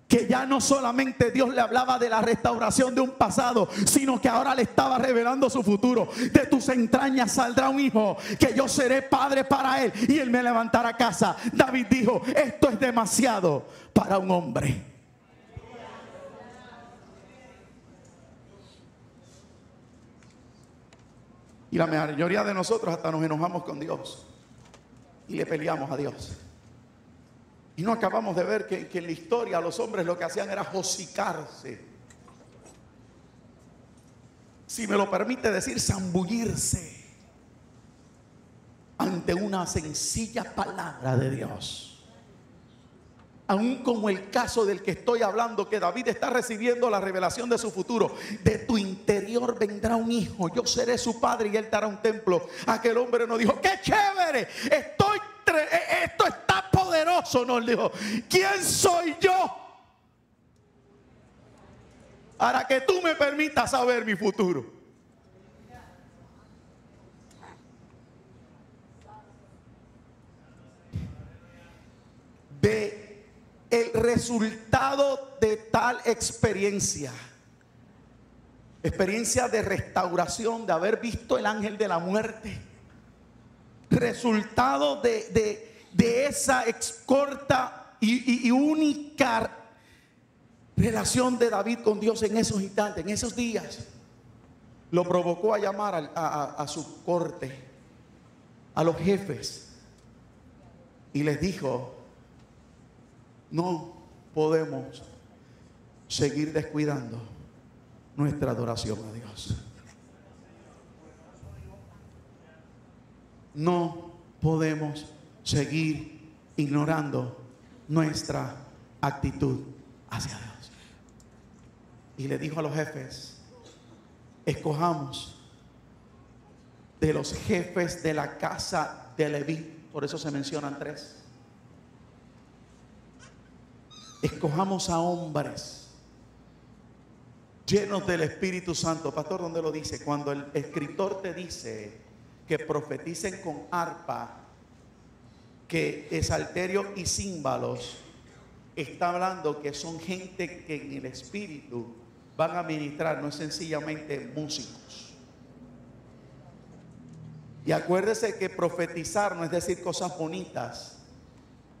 que ya no solamente Dios le hablaba de la restauración de un pasado, sino que ahora le estaba revelando su futuro. De tus entrañas saldrá un hijo, que yo seré padre para él y él me levantará casa. David dijo: esto es demasiado para un hombre. Y la mayoría de nosotros hasta nos enojamos con Dios y le peleamos a Dios. Y no acabamos de ver que en la historia los hombres lo que hacían era hocicarse. Si me lo permite decir, zambullirse ante una sencilla palabra de Dios. Aún como el caso del que estoy hablando, que David está recibiendo la revelación de su futuro. De tu interior vendrá un hijo, yo seré su padre y él te hará un templo. Aquel hombre no dijo: ¡qué chévere! Esto está poderoso. No, él dijo: ¿quién soy yo para que tú me permitas saber mi futuro? Ve el resultado de tal experiencia de restauración, de haber visto el ángel de la muerte. Resultado de esa corta y única relación de David con Dios en esos instantes, en esos días, lo provocó a llamar a su corte, a los jefes, y les dijo: no podemos seguir descuidando nuestra adoración a Dios. No podemos seguir ignorando nuestra actitud hacia Dios. Y le dijo a los jefes: escojamos de los jefes de la casa de Leví. Por eso se mencionan 3. Escojamos a hombres llenos del Espíritu Santo. Pastor, ¿dónde lo dice? Cuando el escritor te dice que profeticen con arpa, que salterio y címbalos, está hablando que son gente que en el Espíritu van a ministrar, no es sencillamente músicos. Y acuérdese que profetizar no es decir cosas bonitas.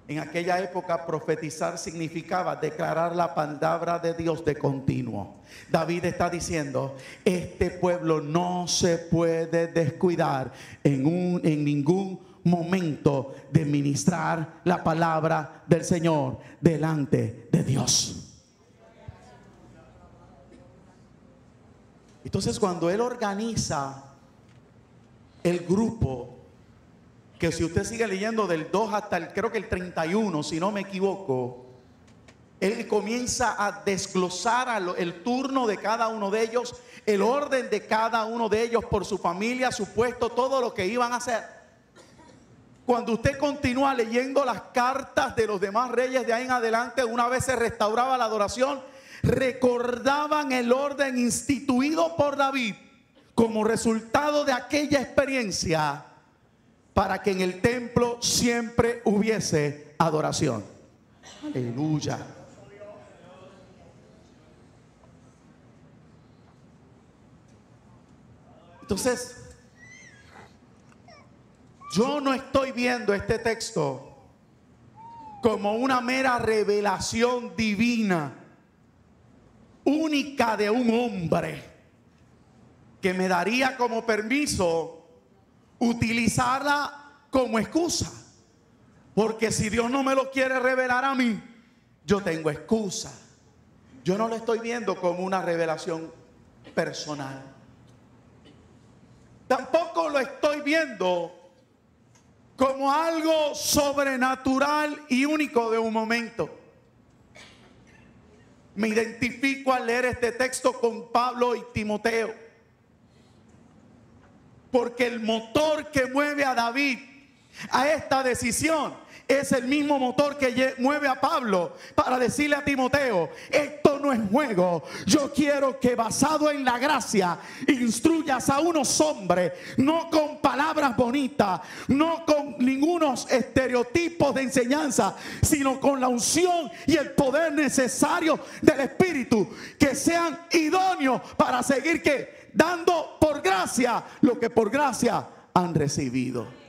En aquella época profetizar significaba declarar la palabra de Dios de continuo. David está diciendo: este pueblo no se puede descuidar en ningún momento de ministrar la palabra del Señor delante de Dios. Entonces, cuando él organiza el grupo, que si usted sigue leyendo del 2 hasta creo que el 31, si no me equivoco, él comienza a desglosar el turno de cada uno de ellos, el orden de cada uno de ellos por su familia, su puesto, todo lo que iban a hacer. Cuando usted continúa leyendo las cartas de los demás reyes de ahí en adelante, una vez se restauraba la adoración, recordaban el orden instituido por David como resultado de aquella experiencia, para que en el templo siempre hubiese adoración. Aleluya. Entonces, yo no estoy viendo este texto como una mera revelación divina, única de un hombre, que me daría como permiso utilizarla como excusa. Porque si Dios no me lo quiere revelar a mí, yo tengo excusa. Yo no lo estoy viendo como una revelación personal. Tampoco lo estoy viendo como algo sobrenatural y único de un momento. Me identifico al leer este texto con Pablo y Timoteo. Porque el motor que mueve a David a esta decisión es el mismo motor que mueve a Pablo para decirle a Timoteo: esto no es juego. Yo quiero que, basado en la gracia, instruyas a unos hombres, no con palabras bonitas, no con ningunos estereotipos de enseñanza, sino con la unción y el poder necesario del Espíritu, que sean idóneos para seguir dando por gracia lo que por gracia han recibido.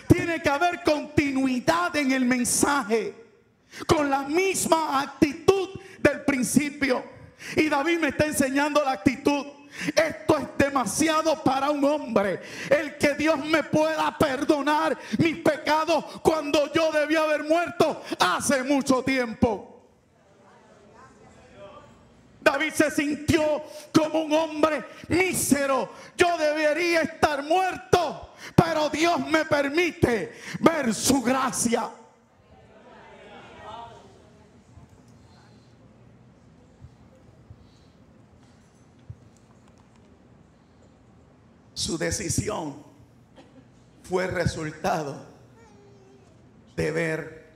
Tiene que haber continuidad en el mensaje, con la misma actitud del principio. Y David me está enseñando la actitud. Esto es demasiado para un hombre. El que Dios me pueda perdonar mis pecados cuando yo debía haber muerto hace mucho tiempo. David se sintió como un hombre mísero. Yo debería estar muerto, pero Dios me permite ver su gracia. Su decisión fue resultado de ver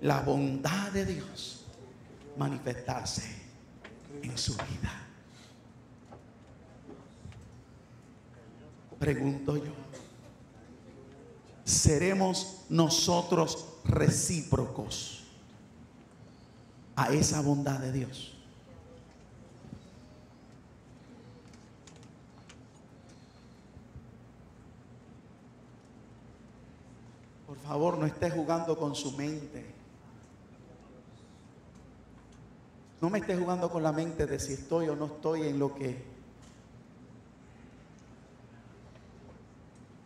la bondad de Dios manifestarse en su vida. Pregunto yo, ¿seremos nosotros recíprocos a esa bondad de Dios? Por favor, no esté jugando con su mente. No me esté jugando con la mente de si estoy o no estoy en lo que.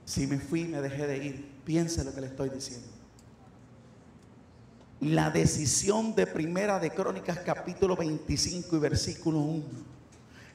Si me fui, me dejé de ir. Piense lo que le estoy diciendo. La decisión de Primera de Crónicas capítulo 25 y versículo 1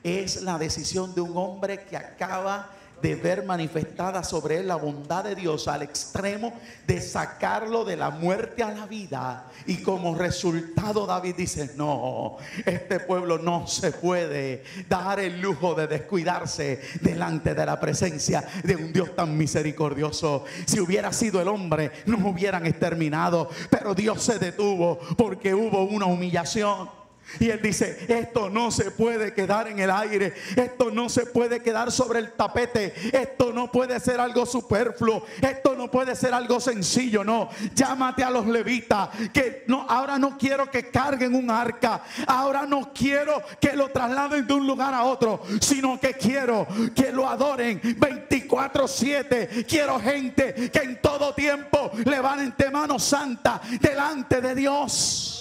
es la decisión de un hombre que acaba de ver manifestada sobre él la bondad de Dios al extremo de sacarlo de la muerte a la vida. Y como resultado David dice: no, este pueblo no se puede dar el lujo de descuidarse delante de la presencia de un Dios tan misericordioso. Si hubiera sido el hombre, nos hubieran exterminado, pero Dios se detuvo porque hubo una humillación. Y él dice: esto no se puede quedar en el aire, esto no se puede quedar sobre el tapete, esto no puede ser algo superfluo, esto no puede ser algo sencillo. No, llámate a los levitas, que no, ahora no quiero que carguen un arca, ahora no quiero que lo trasladen de un lugar a otro, sino que quiero que lo adoren 24/7. Quiero gente que en todo tiempo levante mano santa delante de Dios.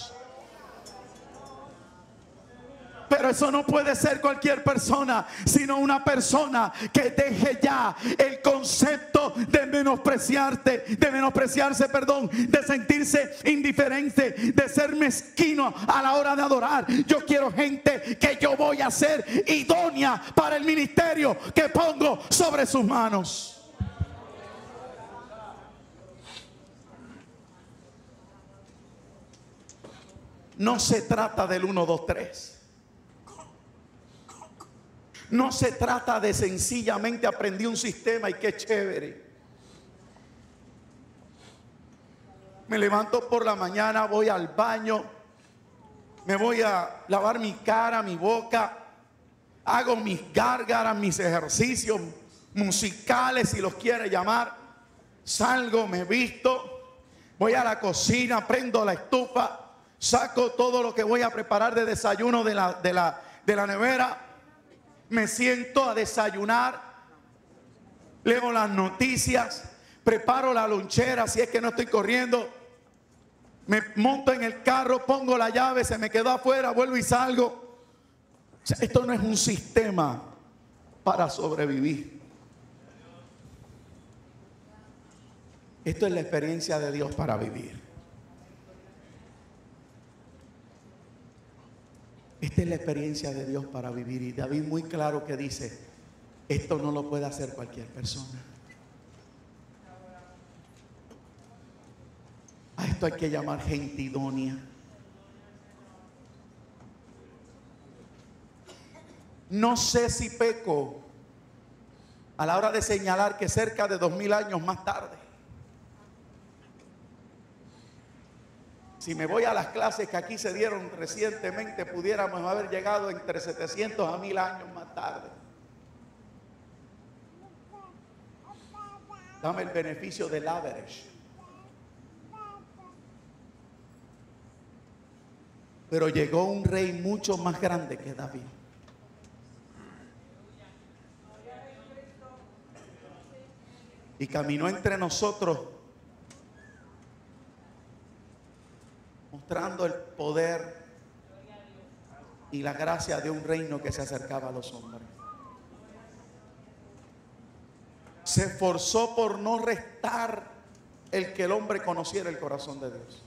Pero eso no puede ser cualquier persona, sino una persona que deje ya el concepto de menospreciarse, de sentirse indiferente, de ser mezquino a la hora de adorar. Yo quiero gente que yo voy a ser idónea para el ministerio que pongo sobre sus manos. No se trata del 1, 2, 3. No se trata de sencillamente aprendí un sistema y qué chévere. Me levanto por la mañana, voy al baño, me voy a lavar mi cara, mi boca, hago mis gárgaras, mis ejercicios musicales, si los quiere llamar. Salgo, me visto, voy a la cocina, prendo la estufa, saco todo lo que voy a preparar de desayuno de la nevera. Me siento a desayunar, leo las noticias, preparo la lonchera si es que no estoy corriendo, me monto en el carro, pongo la llave, se me quedó afuera, vuelvo y salgo. O sea, esto no es un sistema para sobrevivir. Esto es la experiencia de Dios para vivir. Esta es la experiencia de Dios para vivir. Y David muy claro que dice, esto no lo puede hacer cualquier persona. A esto hay que llamar gente idónea. No sé si peco a la hora de señalar que cerca de 2000 años más tarde, si me voy a las clases que aquí se dieron recientemente, pudiéramos haber llegado entre 700 a 1000 años más tarde. Dame el beneficio del average. Pero llegó un rey mucho más grande que David. Y caminó entre nosotros, mostrando el poder y la gracia de un reino que se acercaba a los hombres. Se esforzó por no restar el que el hombre conociera el corazón de Dios.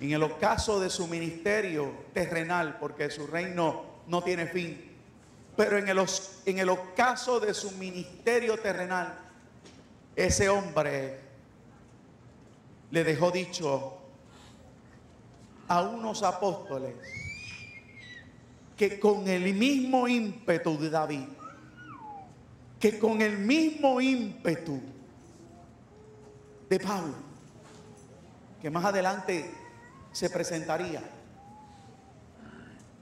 En el ocaso de su ministerio terrenal, porque su reino no tiene fin, pero en el ocaso de su ministerio terrenal, ese hombre le dejó dicho a unos apóstoles que con el mismo ímpetu de David, que con el mismo ímpetu de Pablo, que más adelante se presentaría,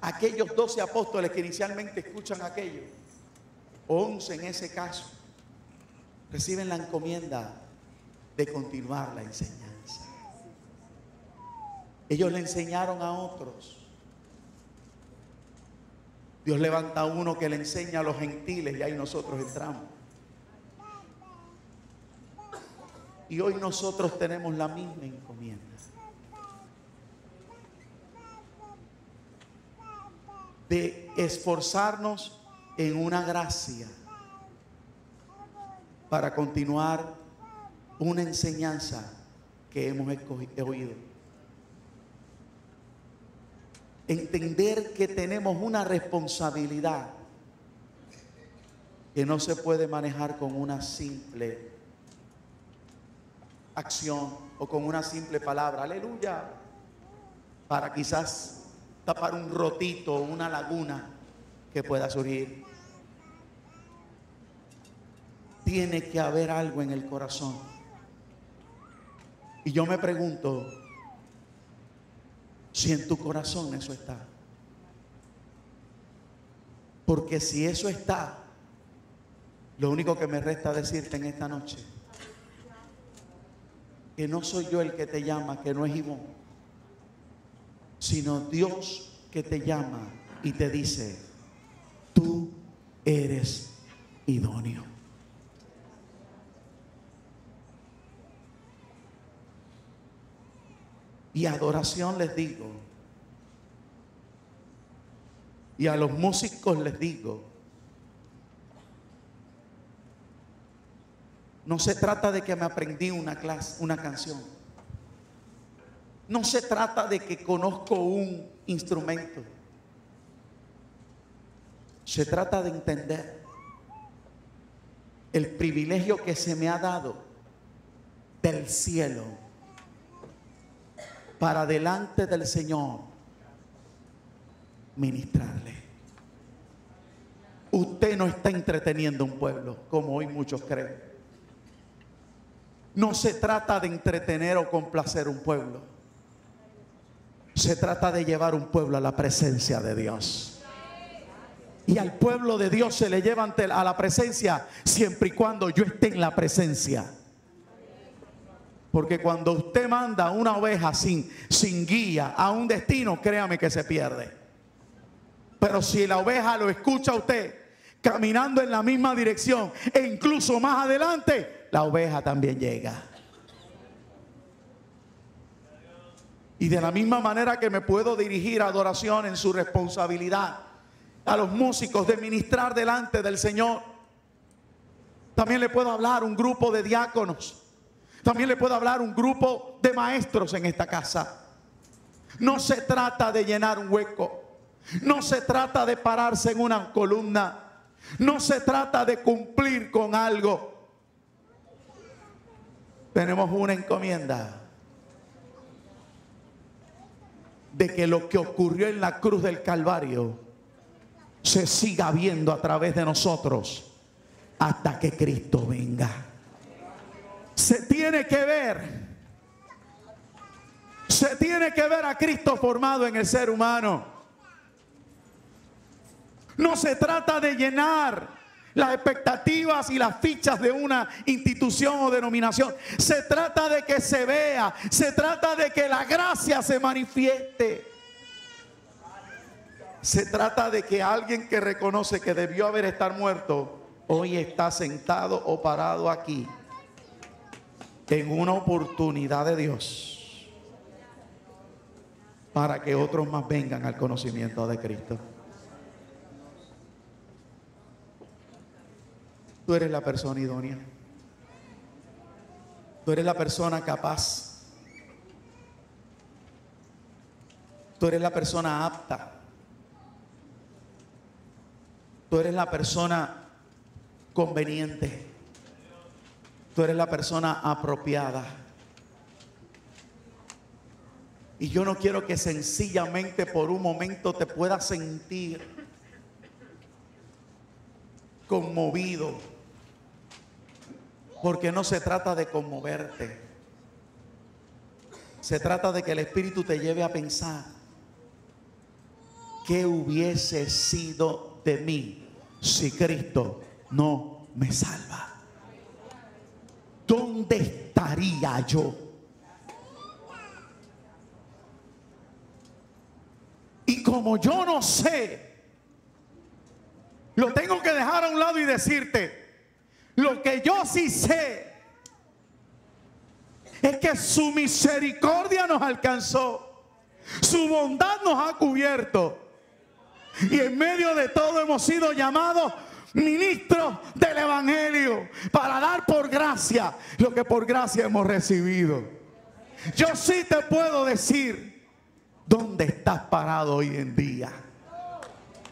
aquellos 12 apóstoles que inicialmente escuchan aquello, 11 en ese caso, reciben la encomienda de continuar la enseñanza. Ellos le enseñaron a otros. Dios levanta a uno que le enseña a los gentiles y ahí nosotros entramos. Y hoy nosotros tenemos la misma encomienda. De esforzarnos en una gracia para continuar una enseñanza que hemos oído. Entender que tenemos una responsabilidad que no se puede manejar con una simple acción o con una simple palabra, aleluya, para quizás tapar un rotito, una laguna que pueda surgir. Tiene que haber algo en el corazón. Y yo me pregunto si en tu corazón eso está. Porque si eso está, lo único que me resta decirte en esta noche, que no soy yo el que te llama, que no es Ivonne, sino Dios que te llama y te dice, tú eres idóneo. Y adoración les digo, y a los músicos les digo, no se trata de que me aprendí una canción. No se trata de que conozco un instrumento. Se trata de entender el privilegio que se me ha dado del cielo para delante del Señor ministrarle. Usted no está entreteniendo un pueblo como hoy muchos creen. No se trata de entretener o complacer un pueblo. Se trata de llevar un pueblo a la presencia de Dios. Y al pueblo de Dios se le lleva a la presencia siempre y cuando yo esté en la presencia. Porque cuando usted manda una oveja sin guía a un destino, créame que se pierde. Pero si la oveja lo escucha a usted caminando en la misma dirección e incluso más adelante, la oveja también llega. Y de la misma manera que me puedo dirigir a adoración en su responsabilidad, a los músicos de ministrar delante del Señor, También le puedo hablar un grupo de diáconos. También le puedo hablar un grupo de maestros en esta casa. No se trata de llenar un hueco. No se trata de pararse en una columna. No se trata de cumplir con algo. Tenemos una encomienda de que lo que ocurrió en la cruz del Calvario se siga viendo a través de nosotros hasta que Cristo venga. Se tiene que ver. Se tiene que ver a Cristo formado en el ser humano. No se trata de llenar las expectativas y las fichas de una institución o denominación. Se trata de que se vea. Se trata de que la gracia se manifieste. Se trata de que alguien que reconoce que debió haber estado muerto, hoy está sentado o parado aquí en una oportunidad de Dios para que otros más vengan al conocimiento de Cristo. Tú eres la persona idónea. Tú eres la persona capaz. Tú eres la persona apta. Tú eres la persona conveniente. Tú eres la persona apropiada. Y yo no quiero que sencillamente por un momento te puedas sentir conmovido, porque no se trata de conmoverte. Se trata de que el Espíritu te lleve a pensar: ¿qué hubiese sido de mí si Cristo no me salva? ¿Dónde estaría yo? Y como yo no sé, lo tengo que dejar a un lado y decirte: lo que yo sí sé es que su misericordia nos alcanzó, su bondad nos ha cubierto, y en medio de todo hemos sido llamados ministros del Evangelio para dar por gracia lo que por gracia hemos recibido. Yo sí te puedo decir dónde estás parado hoy en día.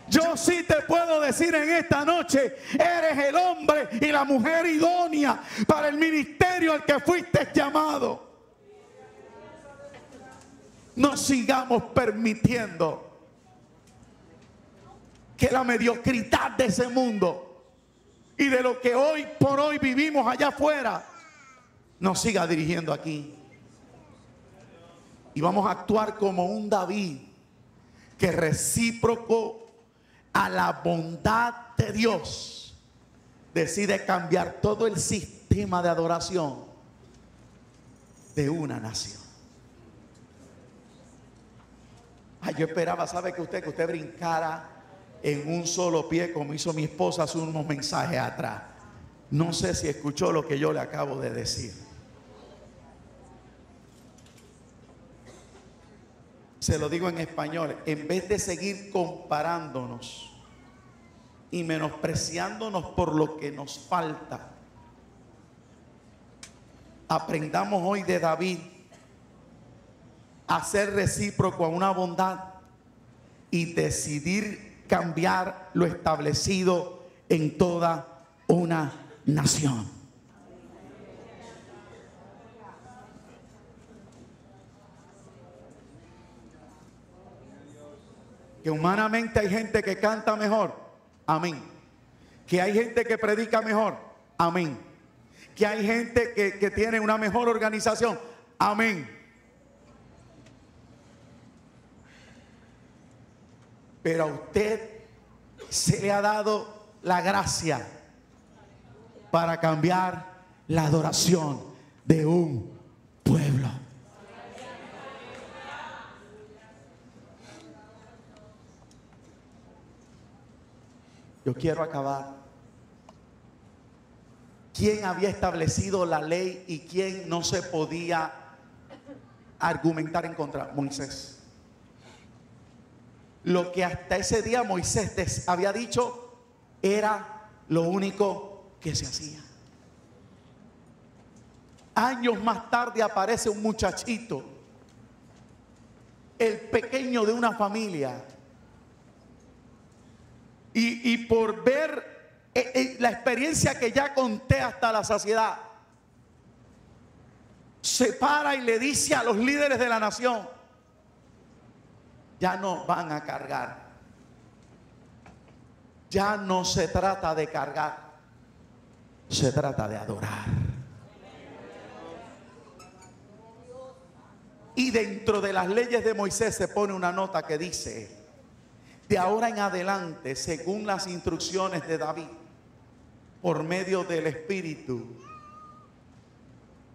Yo sí te puedo decir en esta noche: eres el hombre y la mujer idónea para el ministerio al que fuiste llamado. No sigamos permitiendo que la mediocridad de ese mundo y de lo que hoy por hoy vivimos allá afuera nos siga dirigiendo aquí. Y vamos a actuar como un David que, recíproco a la bondad de Dios, decide cambiar todo el sistema de adoración de una nación. Ay, yo esperaba, ¿sabe que usted brincara en un solo pie como hizo mi esposa hace unos mensajes atrás? No sé si escuchó lo que yo le acabo de decir. Se lo digo en español: en vez de seguir comparándonos y menospreciándonos por lo que nos falta, aprendamos hoy de David a ser recíproco a una bondad y decidir cambiar lo establecido en toda una nación. Que humanamente hay gente que canta mejor, amén. Que hay gente que predica mejor, amén. Que hay gente que tiene una mejor organización, amén. Pero a usted se le ha dado la gracia para cambiar la adoración de un pueblo. Yo quiero acabar. ¿Quién había establecido la ley y quién no se podía argumentar en contra? Moisés. Lo que hasta ese día Moisés había dicho era lo único que se hacía. Años más tarde aparece un muchachito, el pequeño de una familia. Y por ver la experiencia que ya conté hasta la saciedad, se para y le dice a los líderes de la nación: ya no van a cargar. Ya no se trata de cargar, se trata de adorar. Y dentro de las leyes de Moisés se pone una nota que dice: de ahora en adelante, según las instrucciones de David, por medio del Espíritu,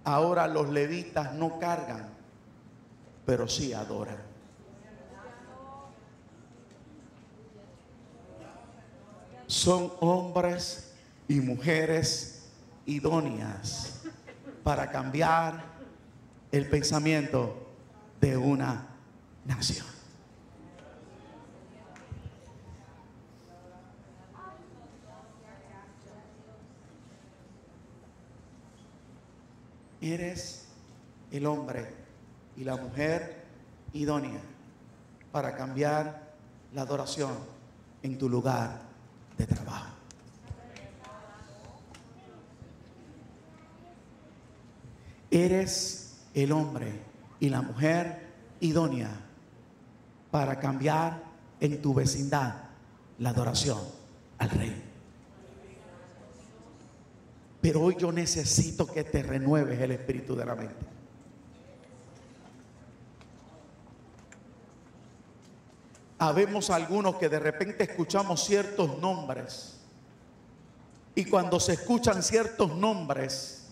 ahora los levitas no cargan, pero sí adoran. Son hombres y mujeres idóneas para cambiar el pensamiento de una nación. Eres el hombre y la mujer idónea para cambiar la adoración en tu lugar de trabajo. Eres el hombre y la mujer idónea para cambiar en tu vecindad la adoración al Rey. Pero hoy yo necesito que te renueves el espíritu de la mente. Habemos algunos que de repente escuchamos ciertos nombres, y cuando se escuchan ciertos nombres,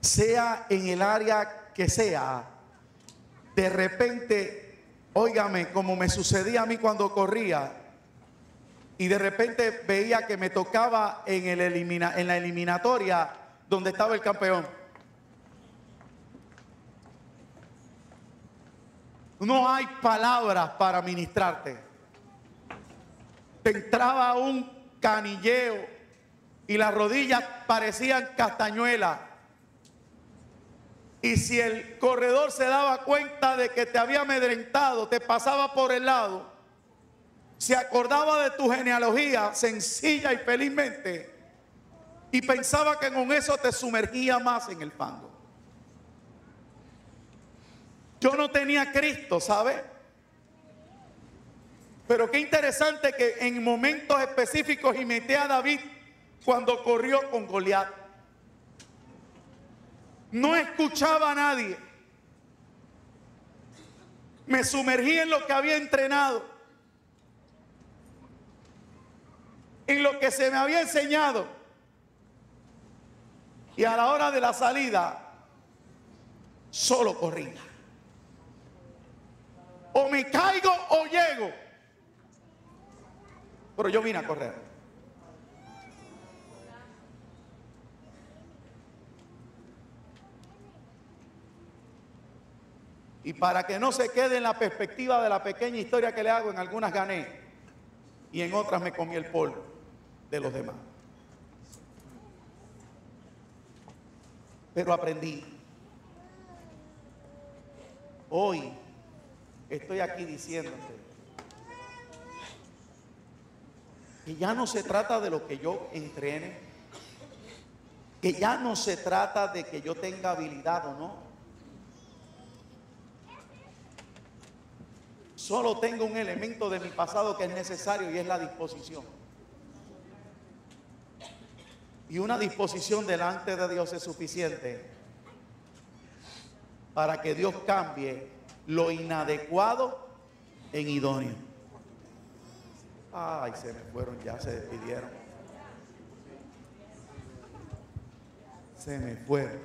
sea en el área que sea, de repente, óigame, como me sucedía a mí cuando corría, y de repente veía que me tocaba en la eliminatoria donde estaba el campeón. No hay palabras para ministrarte. Te entraba un canilleo y las rodillas parecían castañuelas. Y si el corredor se daba cuenta de que te había amedrentado, te pasaba por el lado, se acordaba de tu genealogía sencilla y felizmente, y pensaba que con eso te sumergía más en el fango. Yo no tenía Cristo, ¿sabe? Pero qué interesante que en momentos específicos imité a David cuando corrió con Goliat. No escuchaba a nadie. Me sumergí en lo que había entrenado, en lo que se me había enseñado. Y a la hora de la salida, solo corría. O me caigo o llego. Pero yo vine a correr. Y para que no se quede en la perspectiva de la pequeña historia que le hago, en algunas gané y en otras me comí el polvo de los demás. Pero aprendí. Hoy estoy aquí diciéndote que ya no se trata de lo que yo entrene, que ya no se trata de que yo tenga habilidad o no. Solo tengo un elemento de mi pasado que es necesario, y es la disposición. Y una disposición delante de Dios es suficiente para que Dios cambie lo inadecuado en idóneo. Ay, se me fueron ya, se despidieron. Se me fueron.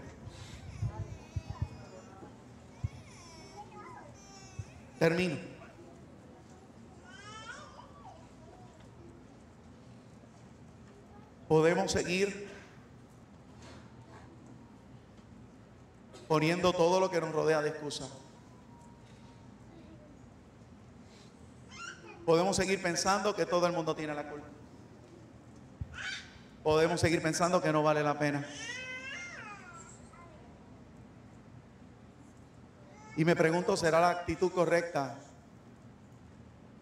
Termino. Podemos seguir poniendo todo lo que nos rodea de excusa. Podemos seguir pensando que todo el mundo tiene la culpa. Podemos seguir pensando que no vale la pena. Y me pregunto, ¿será la actitud correcta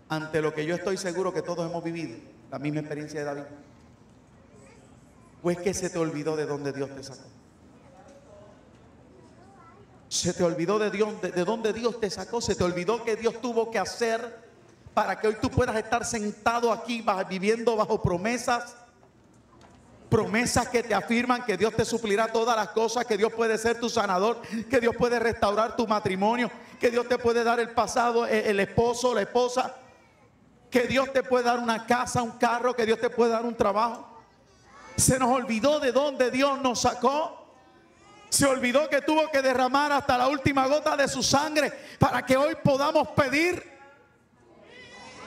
ante lo que yo estoy seguro que todos hemos vivido? La misma experiencia de David. ¿O es que se te olvidó de dónde Dios te sacó? Se te olvidó de dónde Dios te sacó. Se te olvidó que Dios tuvo que hacer para que hoy tú puedas estar sentado aquí viviendo bajo promesas. Promesas que te afirman que Dios te suplirá todas las cosas, que Dios puede ser tu sanador, que Dios puede restaurar tu matrimonio, que Dios te puede dar el pasado, el esposo, la esposa, que Dios te puede dar una casa, un carro, que Dios te puede dar un trabajo. Se nos olvidó de dónde Dios nos sacó. Se olvidó que tuvo que derramar hasta la última gota de su sangre para que hoy podamos pedir.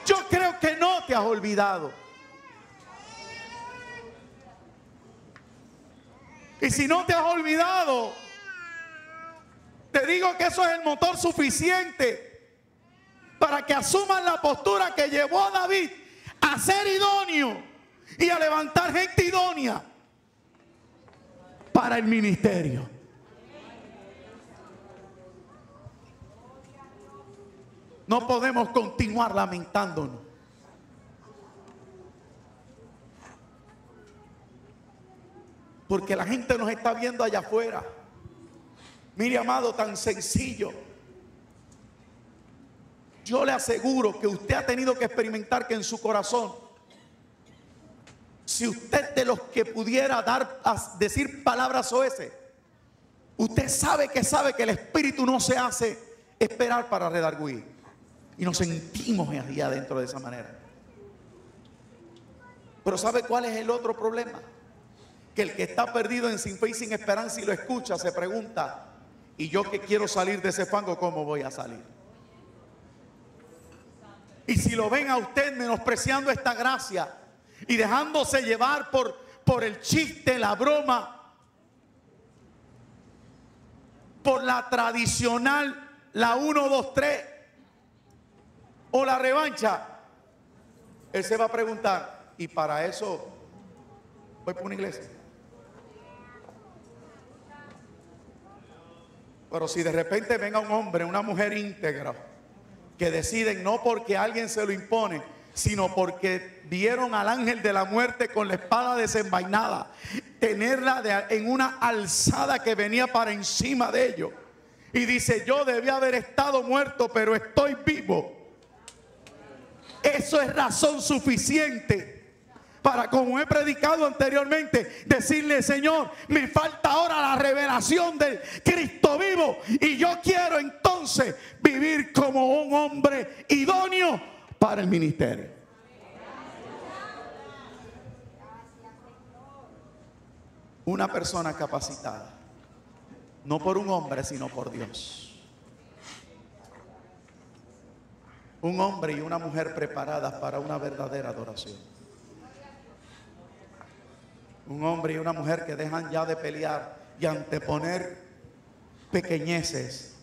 Yo creo que no te has olvidado. Y si no te has olvidado, te digo que eso es el motor suficiente para que asuman la postura que llevó a David a ser idóneo y a levantar gente idónea para el ministerio. No podemos continuar lamentándonos. Porque la gente nos está viendo allá afuera. Mire, amado, tan sencillo. Yo le aseguro que usted ha tenido que experimentar que en su corazón, si usted de los que pudiera decir palabras soeces, usted sabe que el Espíritu no se hace esperar para redarguir. Y nos sentimos allí adentro de esa manera. Pero ¿sabe cuál es el otro problema? Que el que está perdido en sin fe y sin esperanza y lo escucha se pregunta: ¿y yo que quiero salir de ese fango, cómo voy a salir? Y si lo ven a usted menospreciando esta gracia y dejándose llevar por el chiste, la broma, por la tradicional, la 1, 2, 3 o la revancha, él se va a preguntar: ¿y para eso voy por una iglesia? Pero si de repente venga un hombre, una mujer íntegra, que deciden no porque alguien se lo impone, sino porque vieron al ángel de la muerte con la espada desenvainada, tenerla en una alzada que venía para encima de ellos, y dice: yo debía haber estado muerto, pero estoy vivo. Eso es razón suficiente para, como he predicado anteriormente, decirle: Señor, me falta ahora la revelación del Cristo vivo, y yo quiero entonces vivir como un hombre idóneo para el ministerio. Una persona capacitada, no por un hombre, sino por Dios. Un hombre y una mujer preparadas para una verdadera adoración. Un hombre y una mujer que dejan ya de pelear y anteponer pequeñeces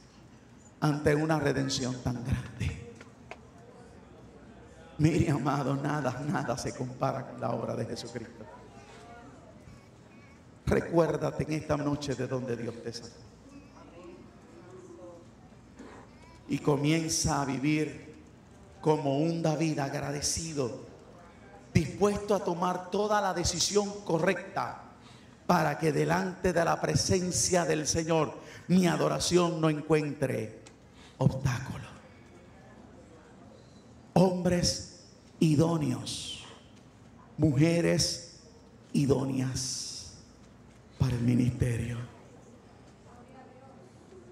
ante una redención tan grande. Mire, amado, nada se compara con la obra de Jesucristo. Recuérdate en esta noche de donde Dios te sacó. Y comienza a vivir como un David agradecido, dispuesto a tomar toda la decisión correcta para que delante de la presencia del Señor mi adoración no encuentre obstáculo. Hombres idóneos, mujeres idóneas para el ministerio.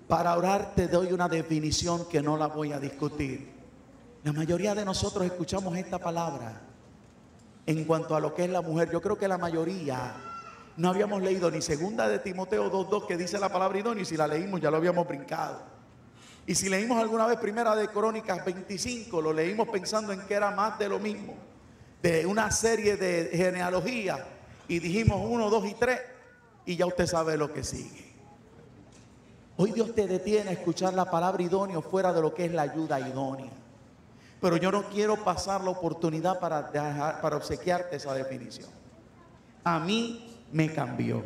Para orar te doy una definición que no la voy a discutir. La mayoría de nosotros escuchamos esta palabra en cuanto a lo que es la mujer. Yo creo que la mayoría no habíamos leído ni segunda de Timoteo 2:2, que dice la palabra idóneo, y si la leímos ya lo habíamos brincado. Y si leímos alguna vez primera de Crónicas 25, lo leímos pensando en que era más de lo mismo, de una serie de genealogías, y dijimos 1, 2 y 3, y ya usted sabe lo que sigue. Hoy Dios te detiene a escuchar la palabra idóneo fuera de lo que es la ayuda idónea. Pero yo no quiero pasar la oportunidad para obsequiarte esa definición. A mí me cambió.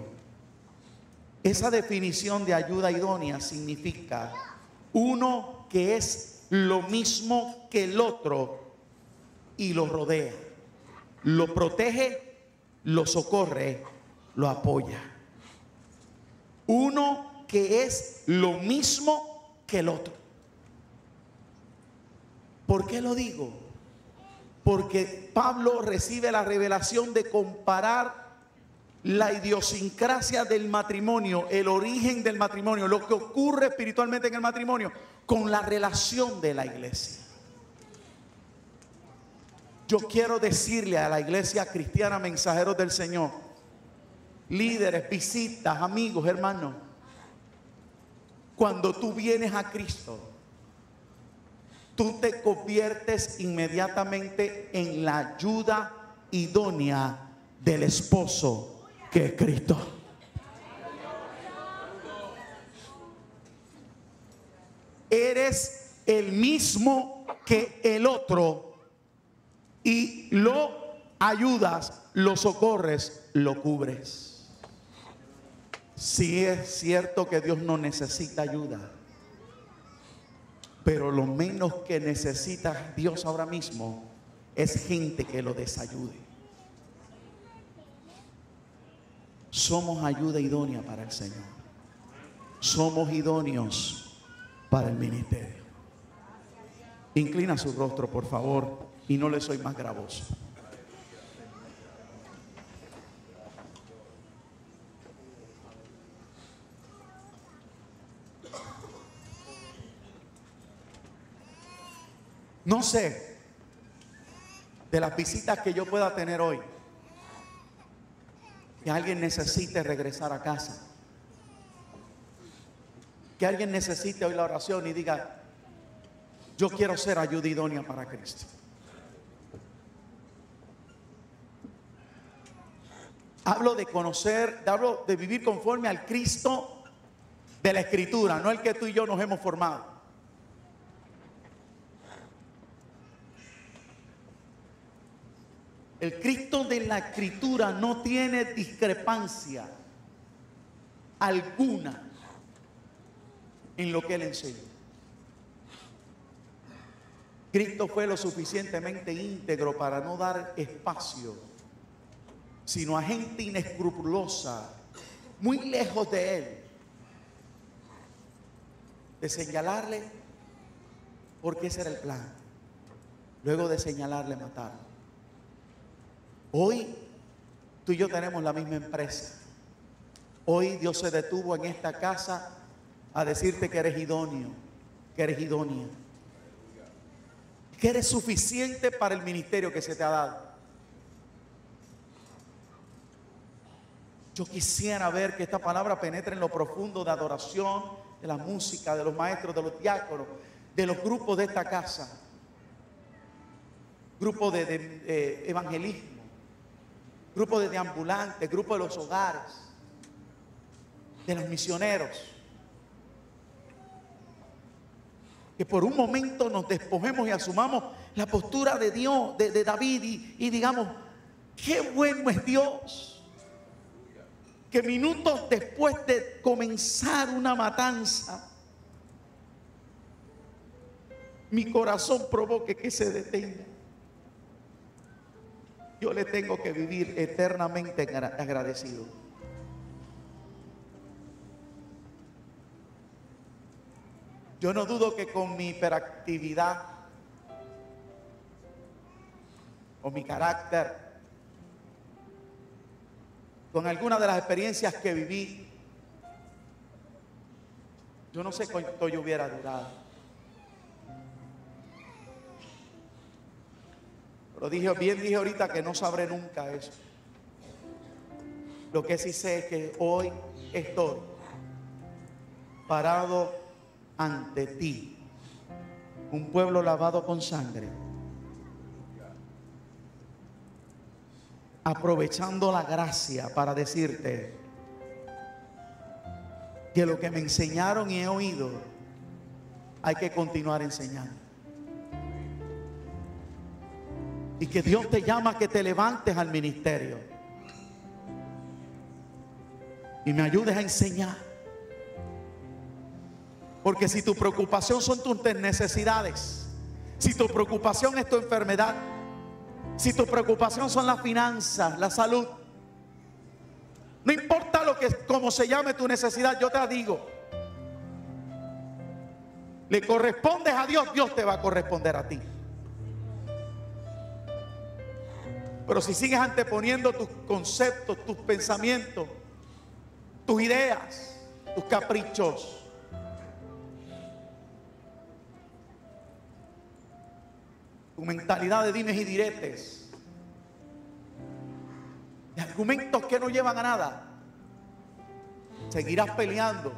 Esa definición de ayuda idónea significa uno que es lo mismo que el otro y lo rodea, lo protege, lo socorre, lo apoya. Uno que es lo mismo que el otro. ¿Por qué lo digo? Porque Pablo recibe la revelación de comparar la idiosincrasia del matrimonio, el origen del matrimonio, lo que ocurre espiritualmente en el matrimonio, con la relación de la iglesia. Yo quiero decirle a la iglesia cristiana, mensajeros del Señor, líderes, visitas, amigos, hermanos, cuando tú vienes a Cristo, tú te conviertes inmediatamente en la ayuda idónea del esposo que es Cristo. Eres el mismo que el otro y lo ayudas, lo socorres, lo cubres. Sí es cierto que Dios no necesita ayuda, pero lo menos que necesita Dios ahora mismo es gente que lo desayude. Somos ayuda idónea para el Señor. Somos idóneos para el ministerio. Inclina su rostro, por favor, y no le soy más gravoso. No sé de las visitas que yo pueda tener hoy, que alguien necesite regresar a casa, que alguien necesite hoy la oración y diga: yo quiero ser ayuda idónea para Cristo. Hablo de conocer, hablo de vivir conforme al Cristo de la Escritura, no el que tú y yo nos hemos formado. El Cristo de la Escritura no tiene discrepancia alguna en lo que Él enseña. Cristo fue lo suficientemente íntegro para no dar espacio, sino a gente inescrupulosa, muy lejos de Él, de señalarle, porque ese era el plan. Luego de señalarle, matarlo. Hoy tú y yo tenemos la misma empresa. Hoy Dios se detuvo en esta casa a decirte que eres idóneo, que eres idónea, que eres suficiente para el ministerio que se te ha dado. Yo quisiera ver que esta palabra penetre en lo profundo de adoración, de la música, de los maestros, de los diáconos, de los grupos de esta casa, grupos de evangelismo, grupo de deambulantes, grupo de los hogares, de los misioneros. Que por un momento nos despojemos y asumamos la postura de Dios, de David, y digamos: qué bueno es Dios, que minutos después de comenzar una matanza, mi corazón provoque que se detenga. Yo le tengo que vivir eternamente agradecido. Yo no dudo que con mi hiperactividad o mi carácter, con algunas de las experiencias que viví, yo no sé cuánto yo hubiera durado. Pero dije ahorita que no sabré nunca eso. Lo que sí sé es que hoy estoy parado ante ti, un pueblo lavado con sangre, aprovechando la gracia para decirte que lo que me enseñaron y he oído hay que continuar enseñando. Y que Dios te llama a que te levantes al ministerio y me ayudes a enseñar. Porque si tu preocupación son tus necesidades, si tu preocupación es tu enfermedad, si tu preocupación son las finanzas, la salud, no importa cómo se llame tu necesidad, yo te digo, le correspondes a Dios, Dios te va a corresponder a ti. Pero si sigues anteponiendo tus conceptos, tus pensamientos, tus ideas, tus caprichos, tu mentalidad de dimes y diretes, de argumentos que no llevan a nada, seguirás peleando,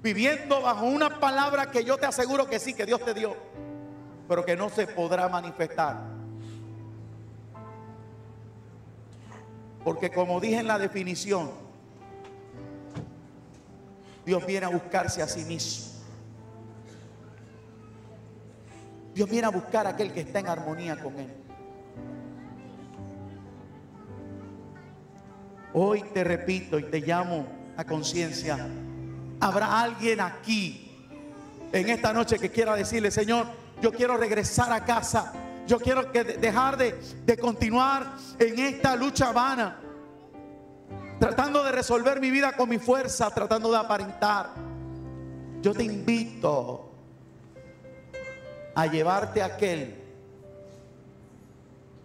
viviendo bajo una palabra que yo te aseguro que sí, que Dios te dio, pero que no se podrá manifestar. Porque como dije en la definición, Dios viene a buscarse a sí mismo. Dios viene a buscar a aquel que está en armonía con Él. Hoy te repito y te llamo a conciencia. Habrá alguien aquí en esta noche que quiera decirle: Señor, yo quiero regresar a casa. Yo quiero dejar de continuar en esta lucha vana, tratando de resolver mi vida con mi fuerza, tratando de aparentar. Yo te invito a llevarte a aquel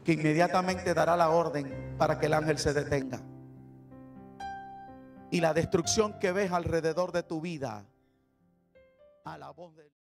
que inmediatamente dará la orden para que el ángel se detenga. Y la destrucción que ves alrededor de tu vida, a la voz de